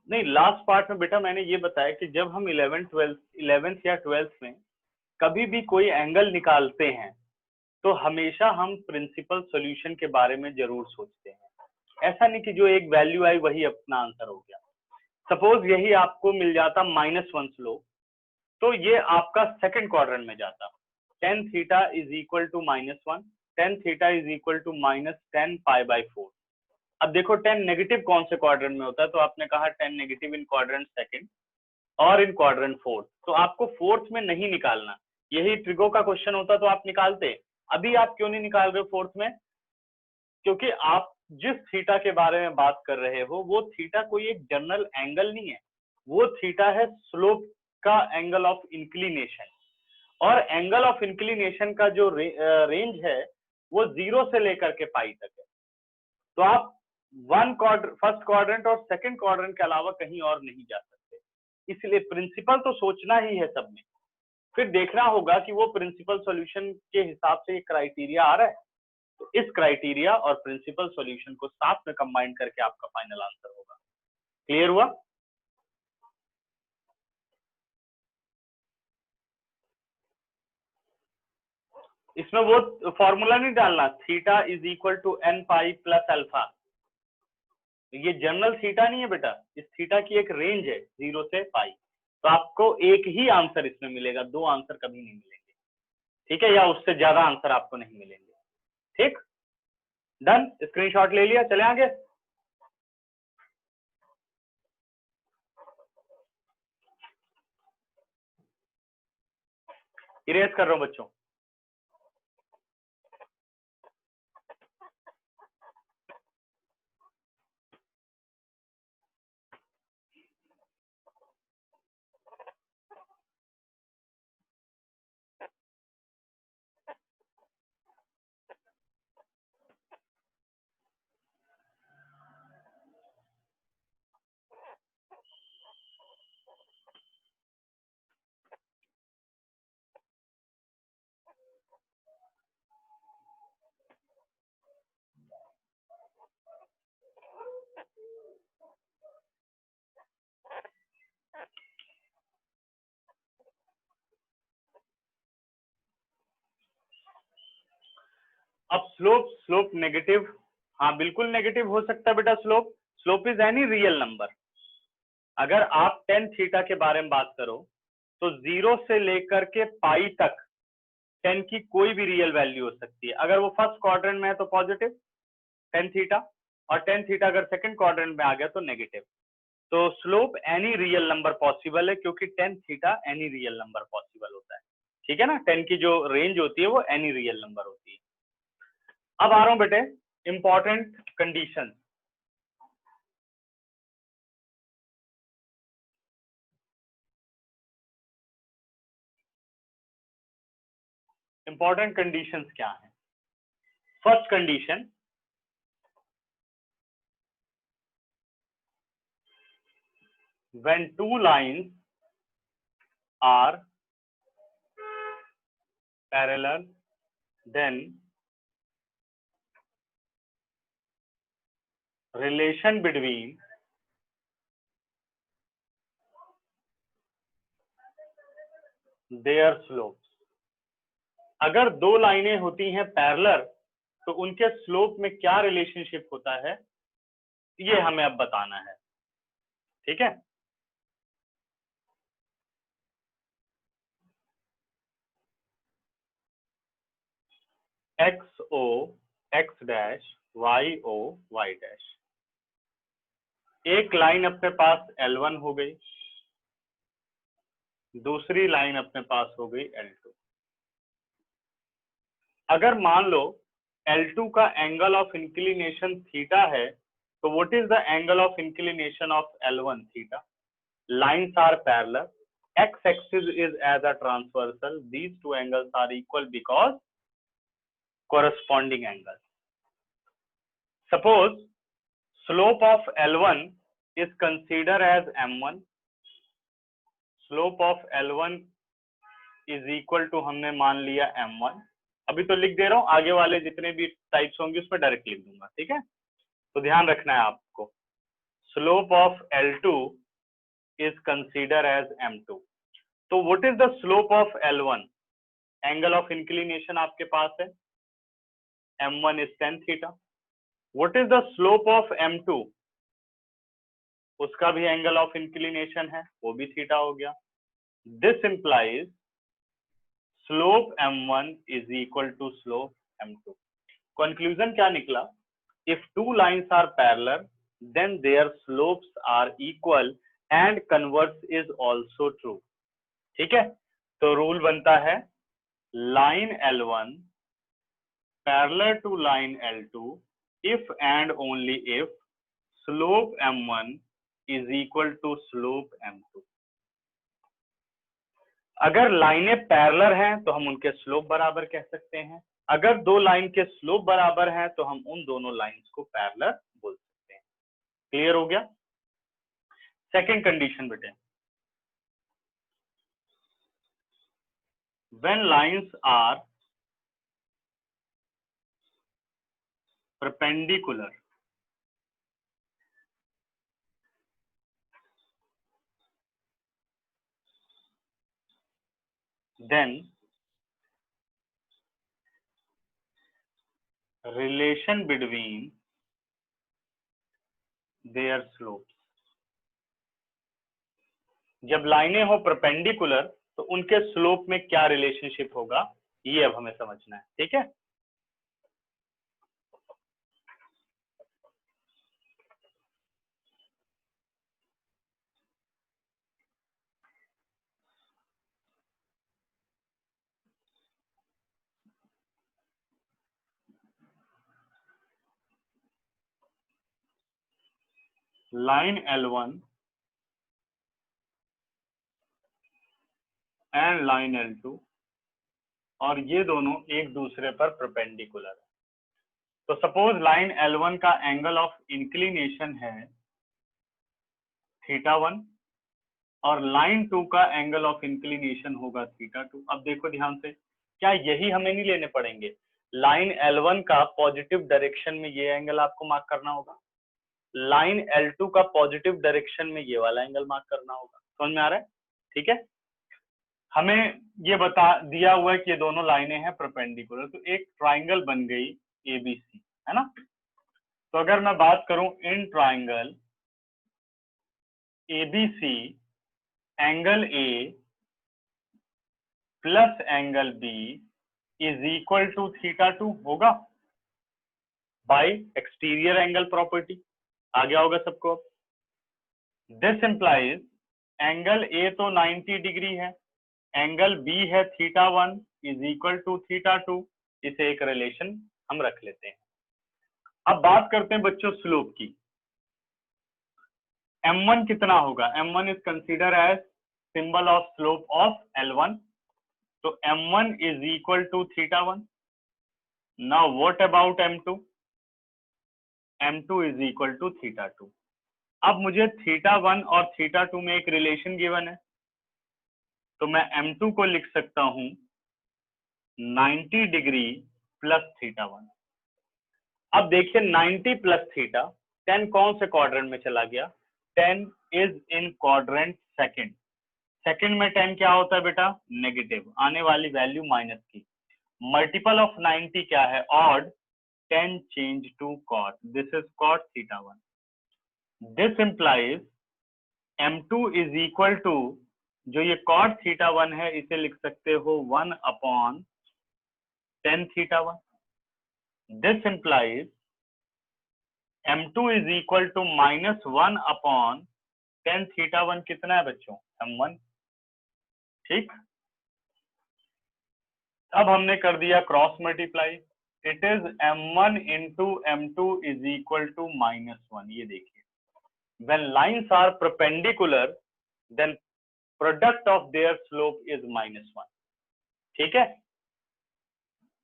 नहीं, लास्ट पार्ट में बेटा मैंने ये बताया कि जब हम 11th या 12th में कभी भी कोई एंगल निकालते हैं तो हमेशा हम प्रिंसिपल सॉल्यूशन के बारे में जरूर सोचते हैं। ऐसा नहीं कि जो एक वैल्यू आई वही अपना आंसर हो गया। सपोज यही आपको मिल जाता -1 स्लोप, तो ये आपका सेकंड क्वाड्रेंट में जाता। tan theta is equal to -1, tan theta is equal to -10 π/4। अब देखो tan नेगेटिव कौन से क्वाड्रेंट में होता है, तो आपने कहा tan नेगेटिव इन क्वाड्रेंट सेकंड और इन क्वाड्रेंट फोर्थ, तो आपको फोर्थ में नहीं निकालना। यही ट्रिगो का क्वेश्चन होता तो आप निकालते। अभी आप क्यों नहीं निकाल रहे हो फोर्थ में? क्योंकि आप जिस थीटा के बारे में बात कर रहे हो वो थीटा कोई एक जनरल एंगल नहीं है, वो थीटा है स्लोप का एंगल ऑफ इंक्लिनेशन। और एंगल ऑफ इंक्लिनेशन का जो रेंज है वो 0 से लेकर के पाई तक है। तो आप फर्स्ट क्वाड्रेंट और सेकंड क्वाड्रेंट के अलावा कहीं और नहीं जा सकते। इसलिए प्रिंसिपल तो सोचना ही है सब में, फिर देखना होगा कि वो प्रिंसिपल सॉल्यूशन के हिसाब से क्राइटेरिया आ रहा है। तो इस क्राइटेरिया और प्रिंसिपल सॉल्यूशन को साथ में कंबाइन करके आपका फाइनल आंसर होगा। क्लियर हुआ? इसमें वो फॉर्मूला नहीं डालना, theta is equal to n pi plus alpha. ये जनरल थीटा नहीं है बेटा, इस थीटा की एक रेंज है 0 से पाई। तो आपको एक ही आंसर इसमें मिलेगा, दो आंसर कभी नहीं मिलेंगे, ठीक है? या उससे ज्यादा आंसर आपको नहीं मिलेंगे। ठीक, डन, स्क्रीनशॉट ले लिया, चले आगे। इरेज कर रहा हूं बच्चों। अब स्लोप नेगेटिव, हाँ बिल्कुल नेगेटिव हो सकता है बेटा। Slope is any real number. अगर आप tan थीटा के बारे में बात करो तो 0 से लेकर के पाई तक tan की कोई भी रियल वैल्यू हो सकती है। अगर वो फर्स्ट क्वाड्रेंट में है तो पॉजिटिव tan थीटा, और tan थीटा अगर सेकंड क्वाड्रेंट में आ गया तो नेगेटिव। तो slope any real number possible है, क्योंकि tan theta any real number possible होता है, ठीक है ना? tan की जो रेंज होती है वो एनी रियल नंबर होती है। अब आ रहा हूं बेटे इंपॉर्टेंट कंडीशन। इंपॉर्टेंट कंडीशंस क्या है? First condition, when two lines are parallel, then relation between their slopes। अगर दो लाइनें होती हैं पैरेलल तो उनके स्लोप में क्या रिलेशनशिप होता है, ये हमें अब बताना है, ठीक है? एक्स ओ x dash, Y O Y dash. एक लाइन अपने पास L1 हो गई, दूसरी लाइन अपने पास हो गई L2। अगर मान लो L2 का एंगल ऑफ इंक्लिनेशन थीटा है, तो what is the angle of inclination of L1? Theta. Lines are parallel, x-axis is as a transversal, these two angles are equal because corresponding angles। Suppose slope of L1 is considered as m1, slope of L1 is equal to हमने मान लिया m1। अभी तो लिख दे रहा हूं, आगे वाले जितने भी टाइप्स होंगे उसमें डायरेक्ट लिख दूंगा, ठीक है? तो ध्यान रखना है आपको। slope of L2 is considered as M2. तो what is the slope of L1? Angle of inclination आपके पास है, M1 is tan theta. What is the slope of M2? उसका भी एंगल ऑफ इंक्लिनेशन है, वो भी थीटा हो गया. This implies slope M1 is equal to slope M2. Conclusion क्या निकला? If two lines are parallel, then their slopes are equal and converse is also true. ठीक है, तो रूल बनता है line L1 parallel to line L2 if and only if slope M1 is equal to slope M2. अगर लाइनें parallel हैं तो हम उनके स्लोप बराबर कह सकते हैं. अगर दो लाइन के स्लोप बराबर हैं तो हम उन दोनों लाइंस को पैरेलल बोल सकते हैं. क्लियर हो गया? सेकंड कंडीशन बेटे, when lines are perpendicular then relation between their slopes. जब लाइनें हो परपेंडिकुलर तो उनके स्लोप में क्या रिलेशनशिप होगा, ये अब हमें समझना है. ठीक है, line L1 and line L2 और ये दोनों एक दूसरे पर परपेंडिकुलर है. तो सपोज लाइन L1 का एंगल ऑफ इंक्लिनेशन है θ1 और लाइन 2 का एंगल ऑफ इंक्लिनेशन होगा θ2. अब देखो ध्यान से, क्या यही हमें नहीं लेने पड़ेंगे? लाइन L1 का पॉजिटिव डायरेक्शन में ये एंगल आपको मार्क करना होगा, लाइन L2 का पॉजिटिव डायरेक्शन में ये वाला एंगल मार्क करना होगा. समझ में आ रहा है? ठीक है, हमें ये बता दिया हुआ है कि ये दोनों लाइनें हैं परपेंडिकुलर, तो एक ट्राइंगल बन गई ABC, है ना. तो अगर मैं बात करूं in triangle ABC, angle A plus angle B is equal to θ2 होगा बाय एक्सटीरियर एंगल प्रॉपर्टी. आ गया होगा सबको. दिस इंप्लाइज एंगल A तो 90 डिग्री है, एंगल B है θ1 इज इक्वल टू θ2. इसे एक रिलेशन हम रख लेते हैं. अब बात करते हैं बच्चों स्लोप की. M1 कितना होगा? M1 is consider as symbol of slope of L1. तो M1 is equal to θ1. Now what about M2? M2 is equal to θ2. अब मुझे θ1 और θ2 में एक रिलेशन गिवन है, तो मैं M2 को लिख सकता हूं 90 डिग्री प्लस θ1. अब देखिए 90 प्लस थीटा, 10 कौन से क्वाड्रेंट में चला गया? 10 is in quadrant second. Second में 10 क्या होता है बेटा? नेगेटिव, आने वाली वैल्यू माइनस की. मल्टीपल ऑफ 90 क्या है? Odd. 10 change to cot, this is cot θ1. This implies M2 is equal to, जो ये कॉट θ1 है इसे लिख सकते हो 1 upon tan θ1. This implies M2 is equal to -1 upon tan θ1. कितना है बच्चों? M1. ठीक, अब हमने कर दिया cross multiply. It is M1 into M2 is equal to -1. ये देखिए, when lines are perpendicular then product of their slope is -1. ठीक है,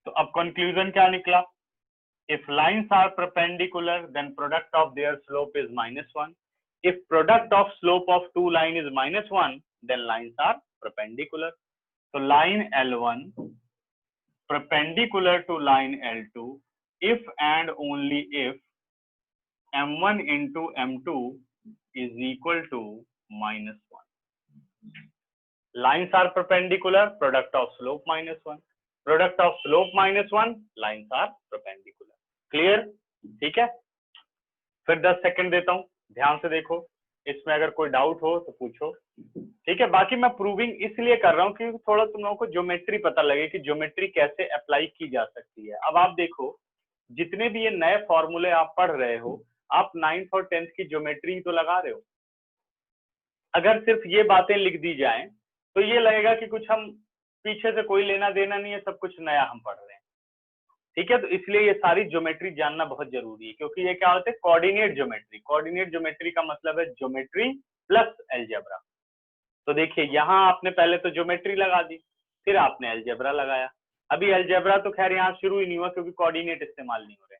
तो अब कंक्लूजन क्या निकला? If lines are perpendicular, then product of their slope is -1. If product of slope of two line is -1, then lines are perpendicular. So line L1 perpendicular to line L2 if and only if M1 into M2 is equal to -1. Lines are perpendicular, product of slope -1. Product of slope -1, lines are perpendicular. Clear? ठीक है, फिर 10 second देता हूं, ध्यान से देखो, इसमें अगर कोई डाउट हो तो पूछो। ठीक है, बाकी मैं प्रूविंग इसलिए कर रहा हूँ कि थोड़ा तुम लोगों को ज्योमेट्री पता लगे कि ज्योमेट्री कैसे अप्लाई की जा सकती है। अब आप देखो, जितने भी ये नए फॉर्मूले आप पढ़ रहे हो, आप 9th और 10th की ज्योमेट्री तो लगा रहे हो। अगर सिर्फ ये बातें लिख दी जाएं तो ये लगेगा कि कुछ हम पीछे से कोई लेना देना नहीं है, सब कुछ नया हम पढ़ रहे हैं। ठीक है, तो इसलिए ये सारी ज्योमेट्री जानना बहुत जरूरी है, क्योंकि ये क्या होते हैं, कोऑर्डिनेट ज्योमेट्री। कोऑर्डिनेट ज्योमेट्री का मतलब है ज्योमेट्री प्लस अलजेब्रा। तो देखिए, यहाँ आपने पहले तो ज्योमेट्री लगा दी, फिर आपने अलजेब्रा लगाया। अभी अलजेब्रा तो खैर यहाँ शुरू ही नहीं हुआ क्योंकि कोऑर्डिनेट इस्तेमाल नहीं हो रहे।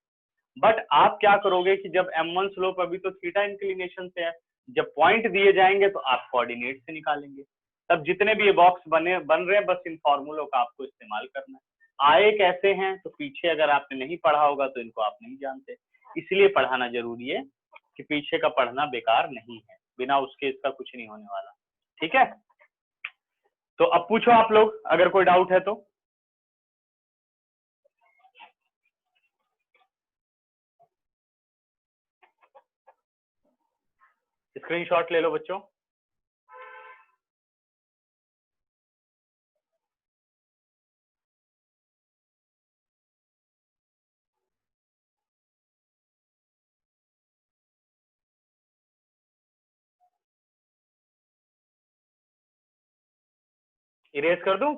बट आप क्या करोगे कि जब m1 स्लोप अभी तो थीटा इंक्लिनेशन से है, जब पॉइंट दिए जाएंगे तो आप कोऑर्डिनेट से निकालेंगे। तब जितने भी ये बॉक्स बन रहे हैं, बस इन फॉर्मूलों का आपको इस्तेमाल करना है। आए कैसे हैं तो पीछे अगर आपने नहीं पढ़ा होगा तो इनको आप नहीं जानते, इसलिए पढ़ाना जरूरी है कि पीछे का पढ़ना बेकार नहीं है, बिना उसके इसका कुछ नहीं होने वाला। ठीक है, तो अब पूछो आप लोग अगर कोई डाउट है तो। स्क्रीनशॉट ले लो बच्चों। इरेज कर दूं?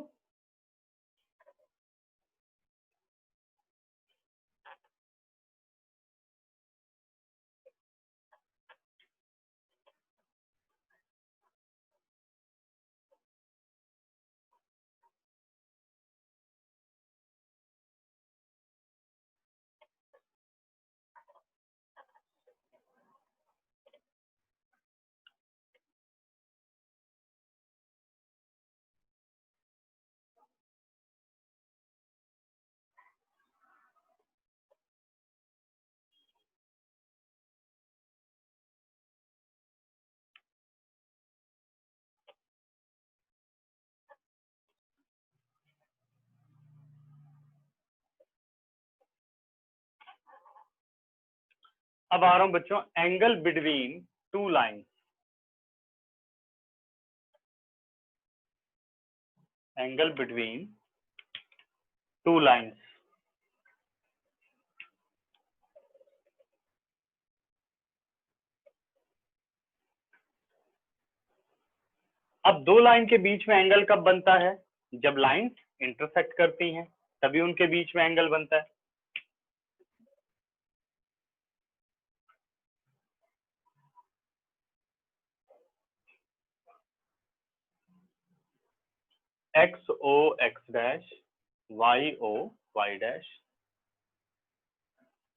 अब आ रहा हूं बच्चों, angle between two line. Angle between two lines. अब दो लाइन के बीच में एंगल कब बनता है? जब लाइन इंटरसेक्ट करती हैं, तभी उनके बीच में एंगल बनता है। X O x dash, Y O Y dash,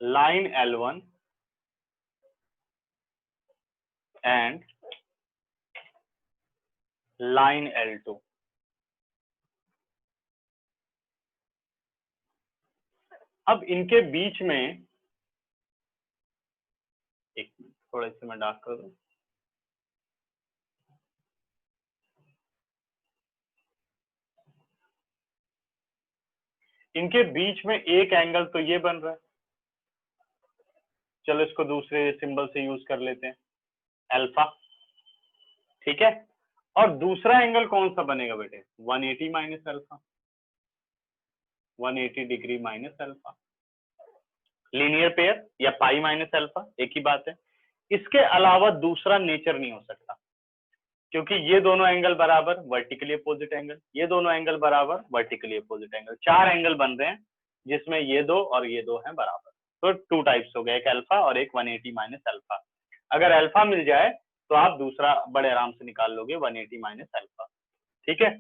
line L1 and line L2। अब इनके बीच में, एक मिनट थोड़ा इसे मैं डार्क कर दूं। इनके बीच में एक एंगल तो ये बन रहा है, चलो इसको दूसरे सिंबल से यूज कर लेते हैं, अल्फा। ठीक है, और दूसरा एंगल कौन सा बनेगा बेटे? 180 minus alpha, 180 degree minus alpha, linear pair या पाई माइनस अल्फा, एक ही बात है। इसके अलावा दूसरा नेचर नहीं हो सकता, क्योंकि ये दोनों एंगल बराबर वर्टिकली अपोजिट एंगल, ये दोनों एंगल बराबर वर्टिकली अपोजिट एंगल, चार एंगल बन रहे हैं जिसमें ये दो और ये दो हैं बराबर। तो टू टाइप्स हो गए, एक अल्फा और एक 180 माइनस अल्फा। अगर अल्फा मिल जाए तो आप दूसरा बड़े आराम से निकाल लोगे, 180 माइनस अल्फा। ठीक है,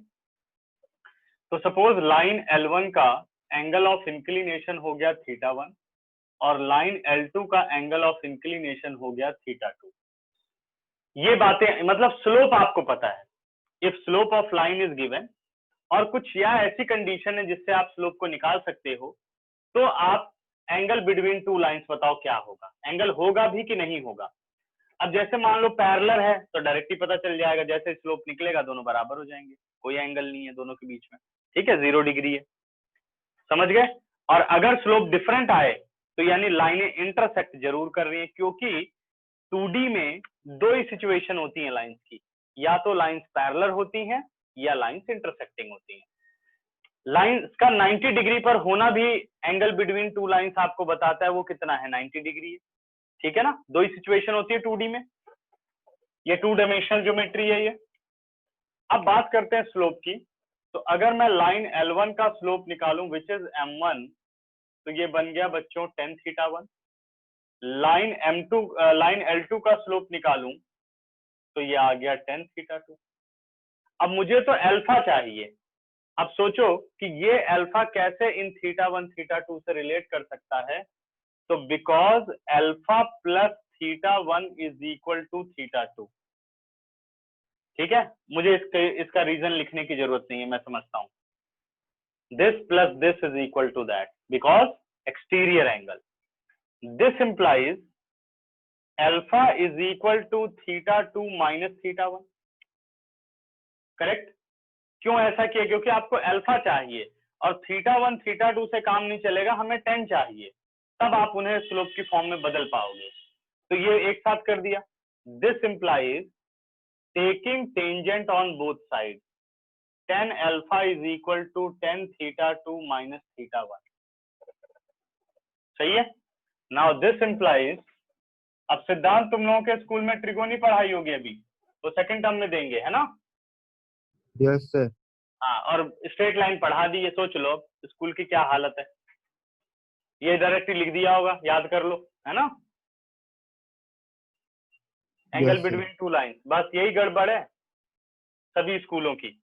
तो सपोज लाइन L1 का एंगल ऑफ इंक्लिनेशन हो गया θ1 और लाइन L2 का एंगल ऑफ इंक्लिनेशन हो गया θ2। ये बातें मतलब स्लोप आपको पता है, if slope of line is given, और कुछ या ऐसी कंडीशन है जिससे आप स्लोप को निकाल सकते हो, तो आप एंगल बिटवीन टू लाइंस बताओ क्या होगा, एंगल होगा भी कि नहीं होगा। अब जैसे मान लो पैरेलल है तो डायरेक्ट ही पता चल जाएगा, जैसे स्लोप निकलेगा दोनों बराबर हो जाएंगे, कोई एंगल नहीं है दोनों के बीच में, ठीक है, 0 डिग्री है, समझ गए। और अगर स्लोप डिफरेंट आए तो यानी लाइनें इंटरसेक्ट जरूर कर रही है, क्योंकि 2D में दो ही सिचुएशन होती है लाइंस की, या तो लाइंस पैरेलल होती हैं या लाइंस इंटरसेक्टिंग होती हैं। लाइंस का 90 डिग्री पर होना भी एंगल बिटवीन टू लाइंस आपको बताता है वो कितना है, 90 डिग्री है, ठीक है ना। दो ही सिचुएशन होती है 2D में, ये 2 डायमेंशनल ज्योमेट्री है ये। अब बात करते हैं स्लोप की। तो अगर मैं लाइन L1 का स्लोप निकालूं विच इज M1, तो ये बन गया बच्चों tan θ1। लाइन L2 का स्लोप निकालूं तो ये आ गया tan θ2। अब मुझे तो अल्फा चाहिए। अब सोचो कि ये अल्फा कैसे इन θ1 θ2 से रिलेट कर सकता है, तो because alpha plus θ1 is equal to θ2, ठीक है। मुझे इसका रीजन लिखने की जरूरत नहीं है, मैं समझता हूं। this plus this is equal to that because exterior angle. This implies alpha is equal to θ2 minus θ1, correct. क्यों ऐसा किया, क्योंकि आपको अल्फा चाहिए और θ1 θ2 से काम नहीं चलेगा, हमें tan चाहिए, तब आप उन्हें स्लोप की फॉर्म में बदल पाओगे। तो ये एक साथ कर दिया। This implies taking tangent on both sides, tan alpha is equal to tan θ2 minus θ1, सही है। नाउ दिस implies, अब सिद्धांत तुम लोगों के स्कूल में त्रिकोणी पढ़ाई होगी अभी, तो सेकंड टर्म में देंगे, है ना। Yes sir. हाँ, और स्ट्रेट लाइन पढ़ा दी, ये सोच लो स्कूल की क्या हालत है, ये डायरेक्ट लिख दिया होगा, याद कर लो, है ना। एंगल बिटवीन टू लाइंस, बस यही गड़बड़ है सभी स्कूलों की।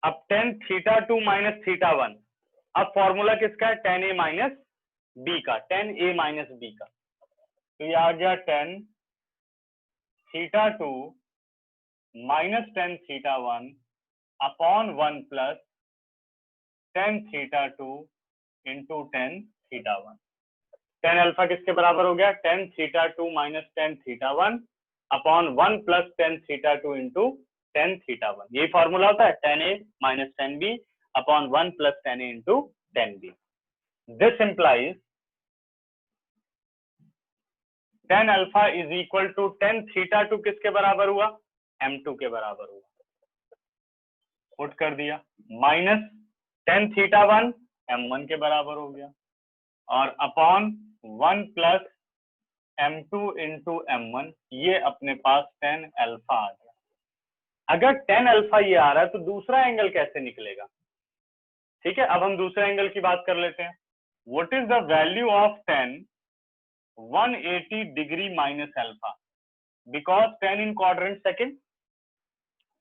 अब tan θ2 माइनस θ1, अब फॉर्मूला किसका है, tan a माइनस बी का, tan a माइनस बी का। तो ये आ गया tan θ2 minus tan θ1 upon 1 plus tan θ2 into tan θ1। tan alpha किसके बराबर हो गया, tan θ2 minus tan θ1 upon 1 plus tan θ2 into tan θ1। यही फॉर्मूला होता है, tan a minus tan b upon 1 plus tan a into tan b। This implies tan alpha is equal to tan θ2 किसके बराबर हुआ, m2 के बराबर हुआ, पुट कर दिया, माइनस tan θ1 m1 के बराबर हो गया, और upon 1 plus m2 into m1, ये अपने पास tan अल्फा आ गया। अगर tan अल्फा ये आ रहा है तो दूसरा एंगल कैसे निकलेगा, ठीक है। अब हम दूसरे एंगल की बात कर लेते हैं। What is the value of tan 180 degree minus alpha, because tan in quadrant second,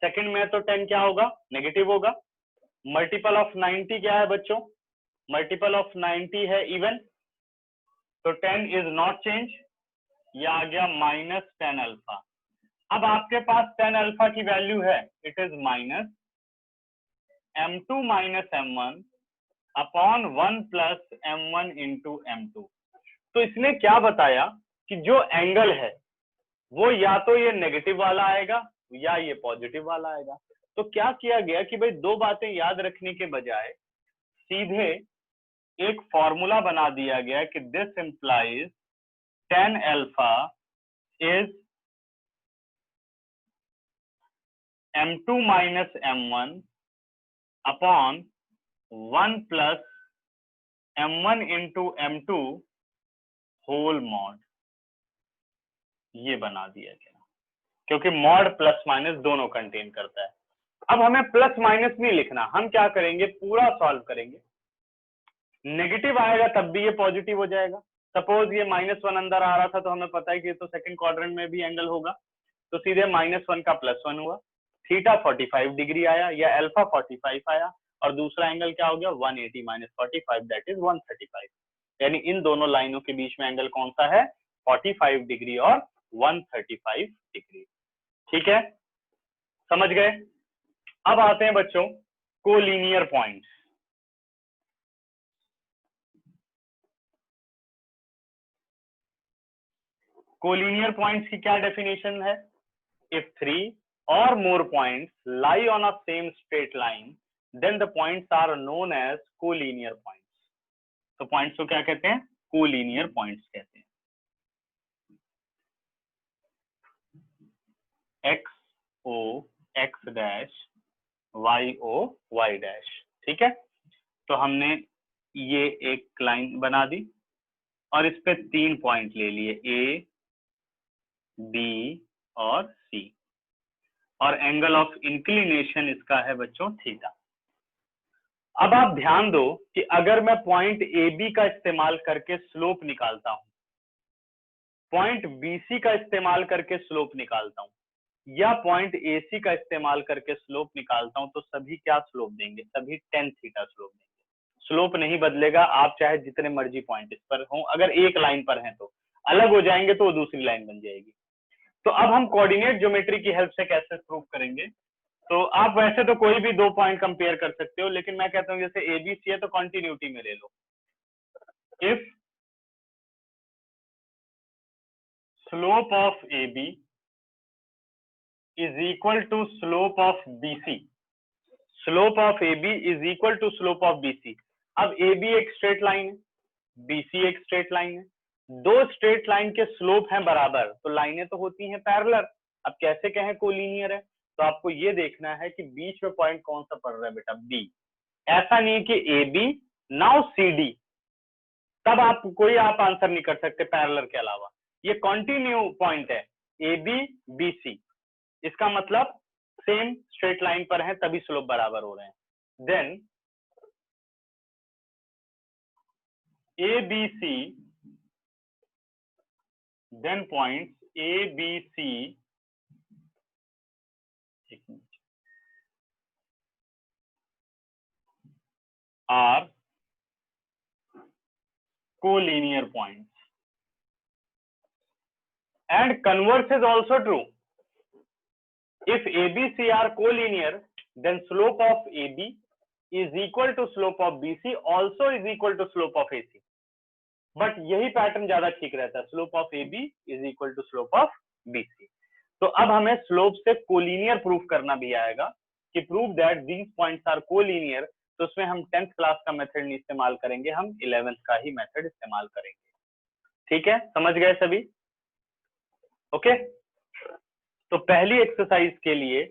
second में तो tan क्या होगा, नेगेटिव होगा। मल्टीपल ऑफ 90 क्या है बच्चों, मल्टीपल ऑफ 90 है इवन, तो tan इज नॉट चेंज, ये आ गया माइनस tan अल्फा। अब आपके पास tan अल्फा की वैल्यू है, it is minus m2 minus m1 upon 1 plus m1 into m2। तो इसने क्या बताया कि जो एंगल है वो या तो ये नेगेटिव वाला आएगा या ये पॉजिटिव वाला आएगा। तो क्या किया गया कि भाई दो बातें याद रखने के बजाय सीधे एक फॉर्मूला बना दिया गया कि this implies tan alpha is m2 minus m1 upon 1 plus m1 into m2 whole mod, ये बना दिया गया, क्योंकि मॉड प्लस माइनस दोनों कंटेन करता है। अब हमें प्लस माइनस नहीं लिखना, हम क्या करेंगे, पूरा सॉल्व करेंगे। नेगेटिव आएगा तब भी ये पॉजिटिव हो जाएगा। सपोज ये -1 अंदर आ रहा था, तो हमें पता है कि तो सेकंड क्वाड्रेंट में भी एंगल होगा, तो सीधे -1 का +1 हुआ, थीटा 45 डिग्री आया या अल्फा 45 आया, और दूसरा एंगल क्या हो गया, 180 माइनस 45 दैट इज 135। यानी इन दोनों लाइनों के बीच में एंगल कौन सा है, 45 डिग्री और 135 डिग्री, ठीक है, समझ गए। अब आते हैं बच्चों कोलिनियर पॉइंट्स। कोलिनियर पॉइंट्स की क्या डेफिनेशन है? If 3 or more points lie on a same straight line, then the points are known as collinear points. तो पॉइंट्स को क्या कहते हैं? कोलिनियर पॉइंट्स कहते हैं। एक्स ओ x dash, Y O Y dash. ठीक है, तो हमने ये एक लाइन बना दी और इस पे 3 पॉइंट ले लिए, ए बी और सी, और एंगल ऑफ इंक्लिनेशन इसका है बच्चों थीटा। अब आप ध्यान दो कि अगर मैं पॉइंट ए बी का इस्तेमाल करके स्लोप निकालता हूं, पॉइंट बी सी का इस्तेमाल करके स्लोप निकालता हूं, या पॉइंट ए सी का इस्तेमाल करके स्लोप निकालता हूं, तो सभी क्या स्लोप देंगे? सभी टेन थीटा स्लोप देंगे। स्लोप नहीं बदलेगा, आप चाहे जितने मर्जी पॉइंट इस पर हो, अगर एक लाइन पर हैं तो अलग हो जाएंगे तो वो दूसरी लाइन बन जाएगी। तो अब हम कोऑर्डिनेट ज्योमेट्री की हेल्प से कैसे प्रूव करेंगे? तो आप वैसे तो कोई भी 2 पॉइंट कंपेयर कर सकते हो, लेकिन मैं कहता हूं जैसे एबीसी है तो कॉन्टिन्यूटी में ले लो। If slope of AB is equal to slope of BC, slope of AB is equal to slope of BC। अब AB एक स्ट्रेट लाइन है, BC एक स्ट्रेट लाइन है, दो स्ट्रेट लाइन के स्लोप हैं बराबर, तो लाइनें तो होती हैं पैरेलल। अब कैसे कहें कोलिनियर है? तो आपको ये देखना है कि बीच में पॉइंट कौन सा पड़ रहा है बेटा, B। ऐसा नहीं है कि AB नाउ CD, तब आप आंसर नहीं कर सकते पैरेलल के अलावा। ये कॉन्टिन्यू पॉइंट है AB BC, इसका मतलब सेम स्ट्रेट लाइन पर है तभी स्लोप बराबर हो रहे हैं। Then ABC, then points ABC, are collinear points, and converse is also true. If ABC are collinear, then slope of AB is equal to slope of BC also is equal to slope of AC. But यही pattern ज्यादा ठीक रहता है, slope of AB is equal to slope of BC। तो अब हमें slope से collinear proof करना भी आएगा कि prove that these points are collinear. तो उसमें हम 10th क्लास का मेथड नहीं इस्तेमाल करेंगे, हम 11th का ही मेथड इस्तेमाल करेंगे। ठीक है, समझ गए सभी? ओके, तो पहली एक्सरसाइज के लिए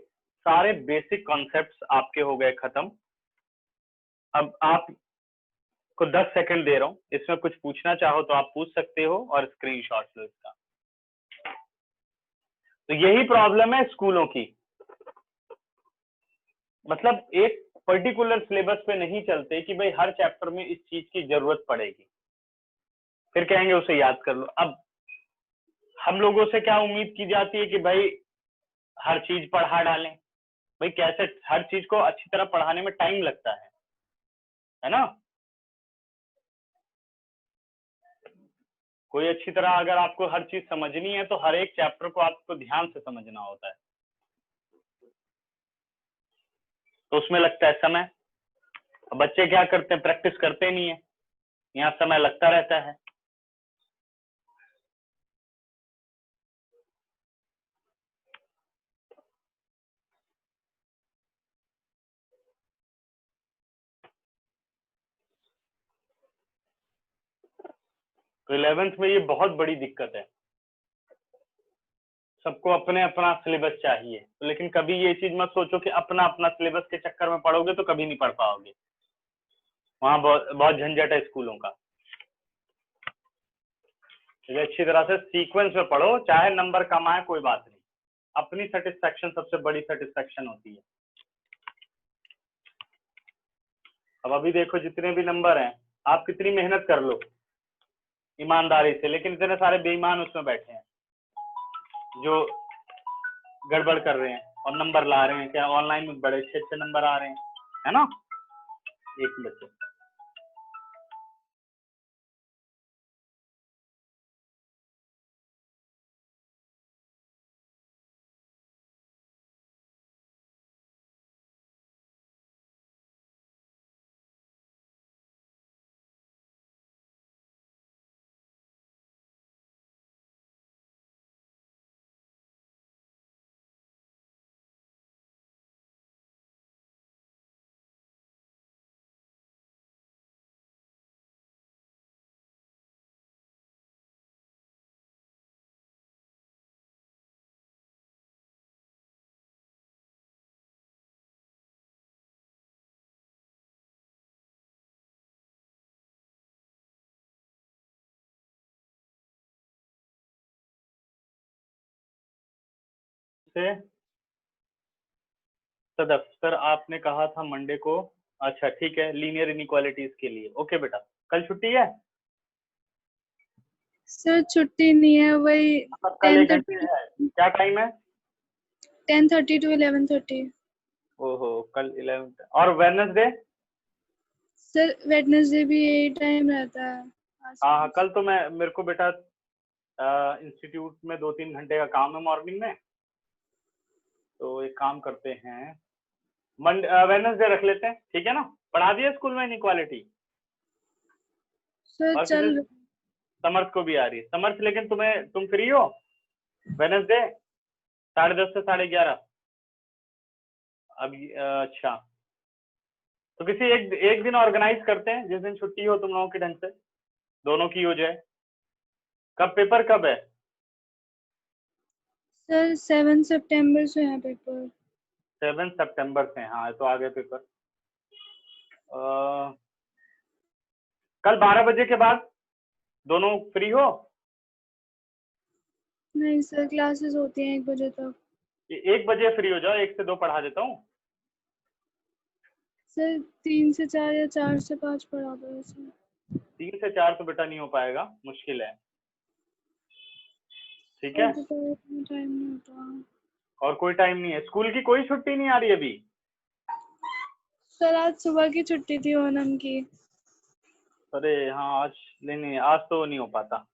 सारे बेसिक कॉन्सेप्ट्स आपके हो गए खत्म। अब आप को 10 सेकंड दे रहा हूं, इसमें कुछ पूछना चाहो तो आप पूछ सकते हो और स्क्रीनशॉट लो इसका। तो यही प्रॉब्लम है स्कूलों की, मतलब एक पर्टिकुलर सिलेबस पे नहीं चलते कि भाई हर चैप्टर में इस चीज की जरूरत पड़ेगी, फिर कहेंगे उसे याद कर लो। अब हम लोगों से क्या उम्मीद की जाती है कि भाई हर चीज पढ़ा डालें। भाई कैसे, हर चीज को अच्छी तरह पढ़ाने में टाइम लगता है ना? कोई अच्छी तरह अगर आपको हर चीज समझनी है तो हर एक चैप्टर को आपको ध्यान से समझना होता है, तो उसमें लगता है समय। बच्चे क्या करते हैं, प्रैक्टिस करते नहीं है, यहाँ समय लगता रहता है। तो 11th में ये बहुत बड़ी दिक्कत है, सबको अपने अपना सिलेबस चाहिए। तो लेकिन कभी ये चीज मत सोचो कि अपना अपना सिलेबस के चक्कर में पढ़ोगे तो कभी नहीं पढ़ पाओगे, वहां बहुत झंझट है स्कूलों का। अच्छी तरह से सीक्वेंस में पढ़ो, चाहे नंबर कम आए कोई बात नहीं, अपनी सेटिस्फेक्शन सबसे बड़ी सेटिस्फेक्शन होती है। अब अभी देखो जितने भी नंबर हैं, आप कितनी मेहनत कर लो ईमानदारी से, लेकिन इतने सारे बेईमान उसमें बैठे हैं जो गड़बड़ कर रहे हैं और नंबर ला रहे हैं। क्या ऑनलाइन में बड़े अच्छे अच्छे नंबर आ रहे हैं, है ना? एक बच्चे से सदफ सर आपने कहा था मंडे को। अच्छा ठीक है, लीनियर इनइक्वालिटीज के लिए। ओके बेटा, कल छुट्टी है? सर छुट्टी नहीं है, वही अब कल 1 घंटे 10:30 है। क्या टाइम है? 10:30 to 11:30। ओहो, कल 11 और वेडनेसडे? सर वेडनेसडे भी यही टाइम रहता है हाँ आसपास। कल तो मैं मेरे को बेटा इंस्टीट्यूट में 2-3 घंटे का काम है मॉर्निंग में, तो एक काम करते हैं वेडनेसडे रख लेते हैं, ठीक है ना? पढ़ा दिया स्कूल में इनइक्वालिटी? सर और चल किसी समर्थ को भी आ रही है? समर्थ लेकिन तुम फ्री हो वेडनेसडे 10:30 से 11:30? अभी अच्छा, तो किसी एक दिन ऑर्गेनाइज करते हैं जिस दिन छुट्टी हो तुम लोगों की, ढंग से दोनों की हो जाए। कब पेपर कब है? सर 7 सितंबर से है पेपर। 7 सितंबर से? हाँ तो आ गए पेपर। कल 12 बजे के बाद दोनों फ्री हो? नहीं सर, क्लासेस होती हैं 1 बजे तक। 1 बजे फ्री हो जाओ, 1 से 2 पढ़ा देता हूँ। सर 3 से 4 या 4 से 5 पढ़ा दो ऐसे। 3 से 4 तो बेटा नहीं हो पाएगा, मुश्किल है। ठीक है, टाइम नहीं होता। और कोई टाइम नहीं है? स्कूल की कोई छुट्टी नहीं आ रही अभी? सर आज सुबह की छुट्टी थी ओनम की। अरे हाँ आज, नहीं आज तो नहीं हो पाता।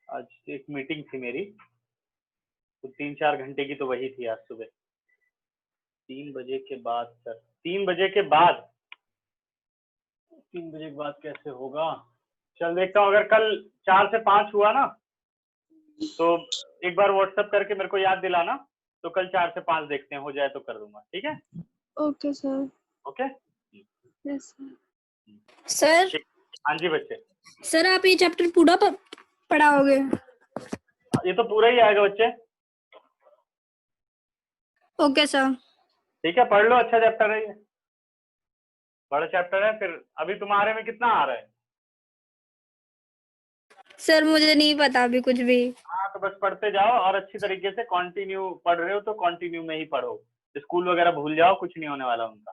आज एक मीटिंग थी मेरी, तो 3-4 घंटे की तो वही थी आज सुबह। 3 बजे के बाद सर, 3 बजे के बाद 3 बजे के बाद कैसे होगा? चल देखता हूँ, अगर कल 4 से 5 हुआ ना तो एक बार व्हाट्सएप करके मेरे को याद दिलाना, तो कल 4 से 5 देखते हैं, हो जाए तो कर दूंगा, ठीक है? Okay sir. Okay yes sir. Sir ठीक। हाँ जी बच्चे। सर आप ये चैप्टर पूरा पढ़ाओगे? ये तो पूरा ही आएगा बच्चे। Okay sir. ठीक है, पढ़ लो, अच्छा चैप्टर है ये, बड़ा चैप्टर है। फिर अभी तुम्हारे में कितना आ रहा है? सर मुझे नहीं पता अभी कुछ भी। हाँ तो बस पढ़ते जाओ, और अच्छी तरीके से कंटिन्यू पढ़ रहे हो तो कंटिन्यू में ही पढ़ो। स्कूल वगैरह भूल जाओ, कुछ नहीं होने वाला उनका,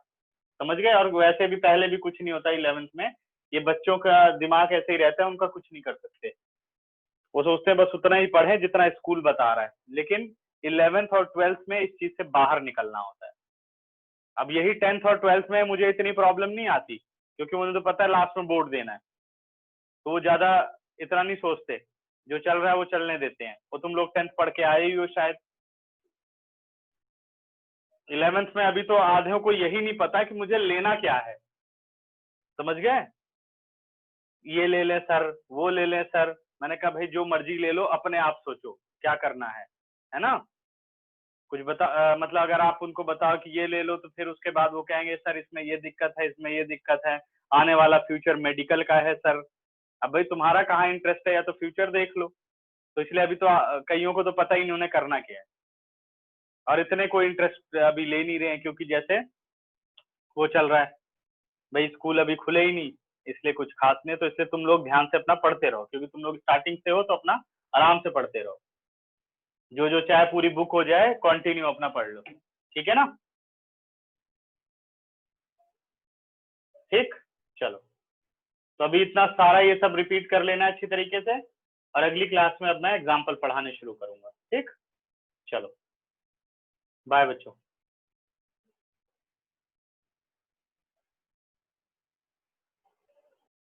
समझ गए? और वैसे भी पहले भी कुछ नहीं होता 11th में, ये बच्चों का दिमाग ऐसे ही रहता है, उनका कुछ नहीं कर सकते। वो सोचते हैं बस उतना ही पढ़े जितना स्कूल बता रहा है, लेकिन 11th और 12th में इस चीज से बाहर निकलना होता है। अब यही 10th और 12th में मुझे इतनी प्रॉब्लम नहीं आती, क्योंकि मुझे तो पता है लास्ट में बोर्ड देना है, तो वो ज्यादा इतना नहीं सोचते, जो चल रहा है वो चलने देते हैं। वो तुम लोग 10th पढ़ के आए ही हो शायद। 11th में अभी तो आधे को यही नहीं पता कि मुझे लेना क्या है, समझ गए? ये ले लें सर, वो ले लें सर। मैंने कहा भाई जो मर्जी ले लो, अपने आप सोचो क्या करना है ना? कुछ मतलब अगर आप उनको बताओ कि ये ले लो, तो फिर उसके बाद वो कहेंगे सर इसमें ये दिक्कत है, इसमें ये दिक्कत है, आने वाला फ्यूचर मेडिकल का है सर। अब भाई तुम्हारा कहाँ इंटरेस्ट है, या तो फ्यूचर देख लो। तो इसलिए अभी तो कईयों को तो पता ही नहीं उन्हें करना क्या है, और इतने कोई इंटरेस्ट अभी ले नहीं रहे हैं, क्योंकि जैसे वो चल रहा है, भाई स्कूल अभी खुले ही नहीं, इसलिए कुछ खास नहीं। तो इसलिए तुम लोग ध्यान से अपना पढ़ते रहो, क्योंकि तुम लोग स्टार्टिंग से हो, तो अपना आराम से पढ़ते रहो। जो जो चाहे पूरी बुक हो जाए, कंटिन्यू अपना पढ़ लो, ठीक है ना? ठीक, चलो। तो अभी इतना सारा ये सब रिपीट कर लेना अच्छी तरीके से, और अगली क्लास में अब मैं एग्जाम्पल पढ़ाने शुरू करूंगा। ठीक, चलो बाय बच्चों।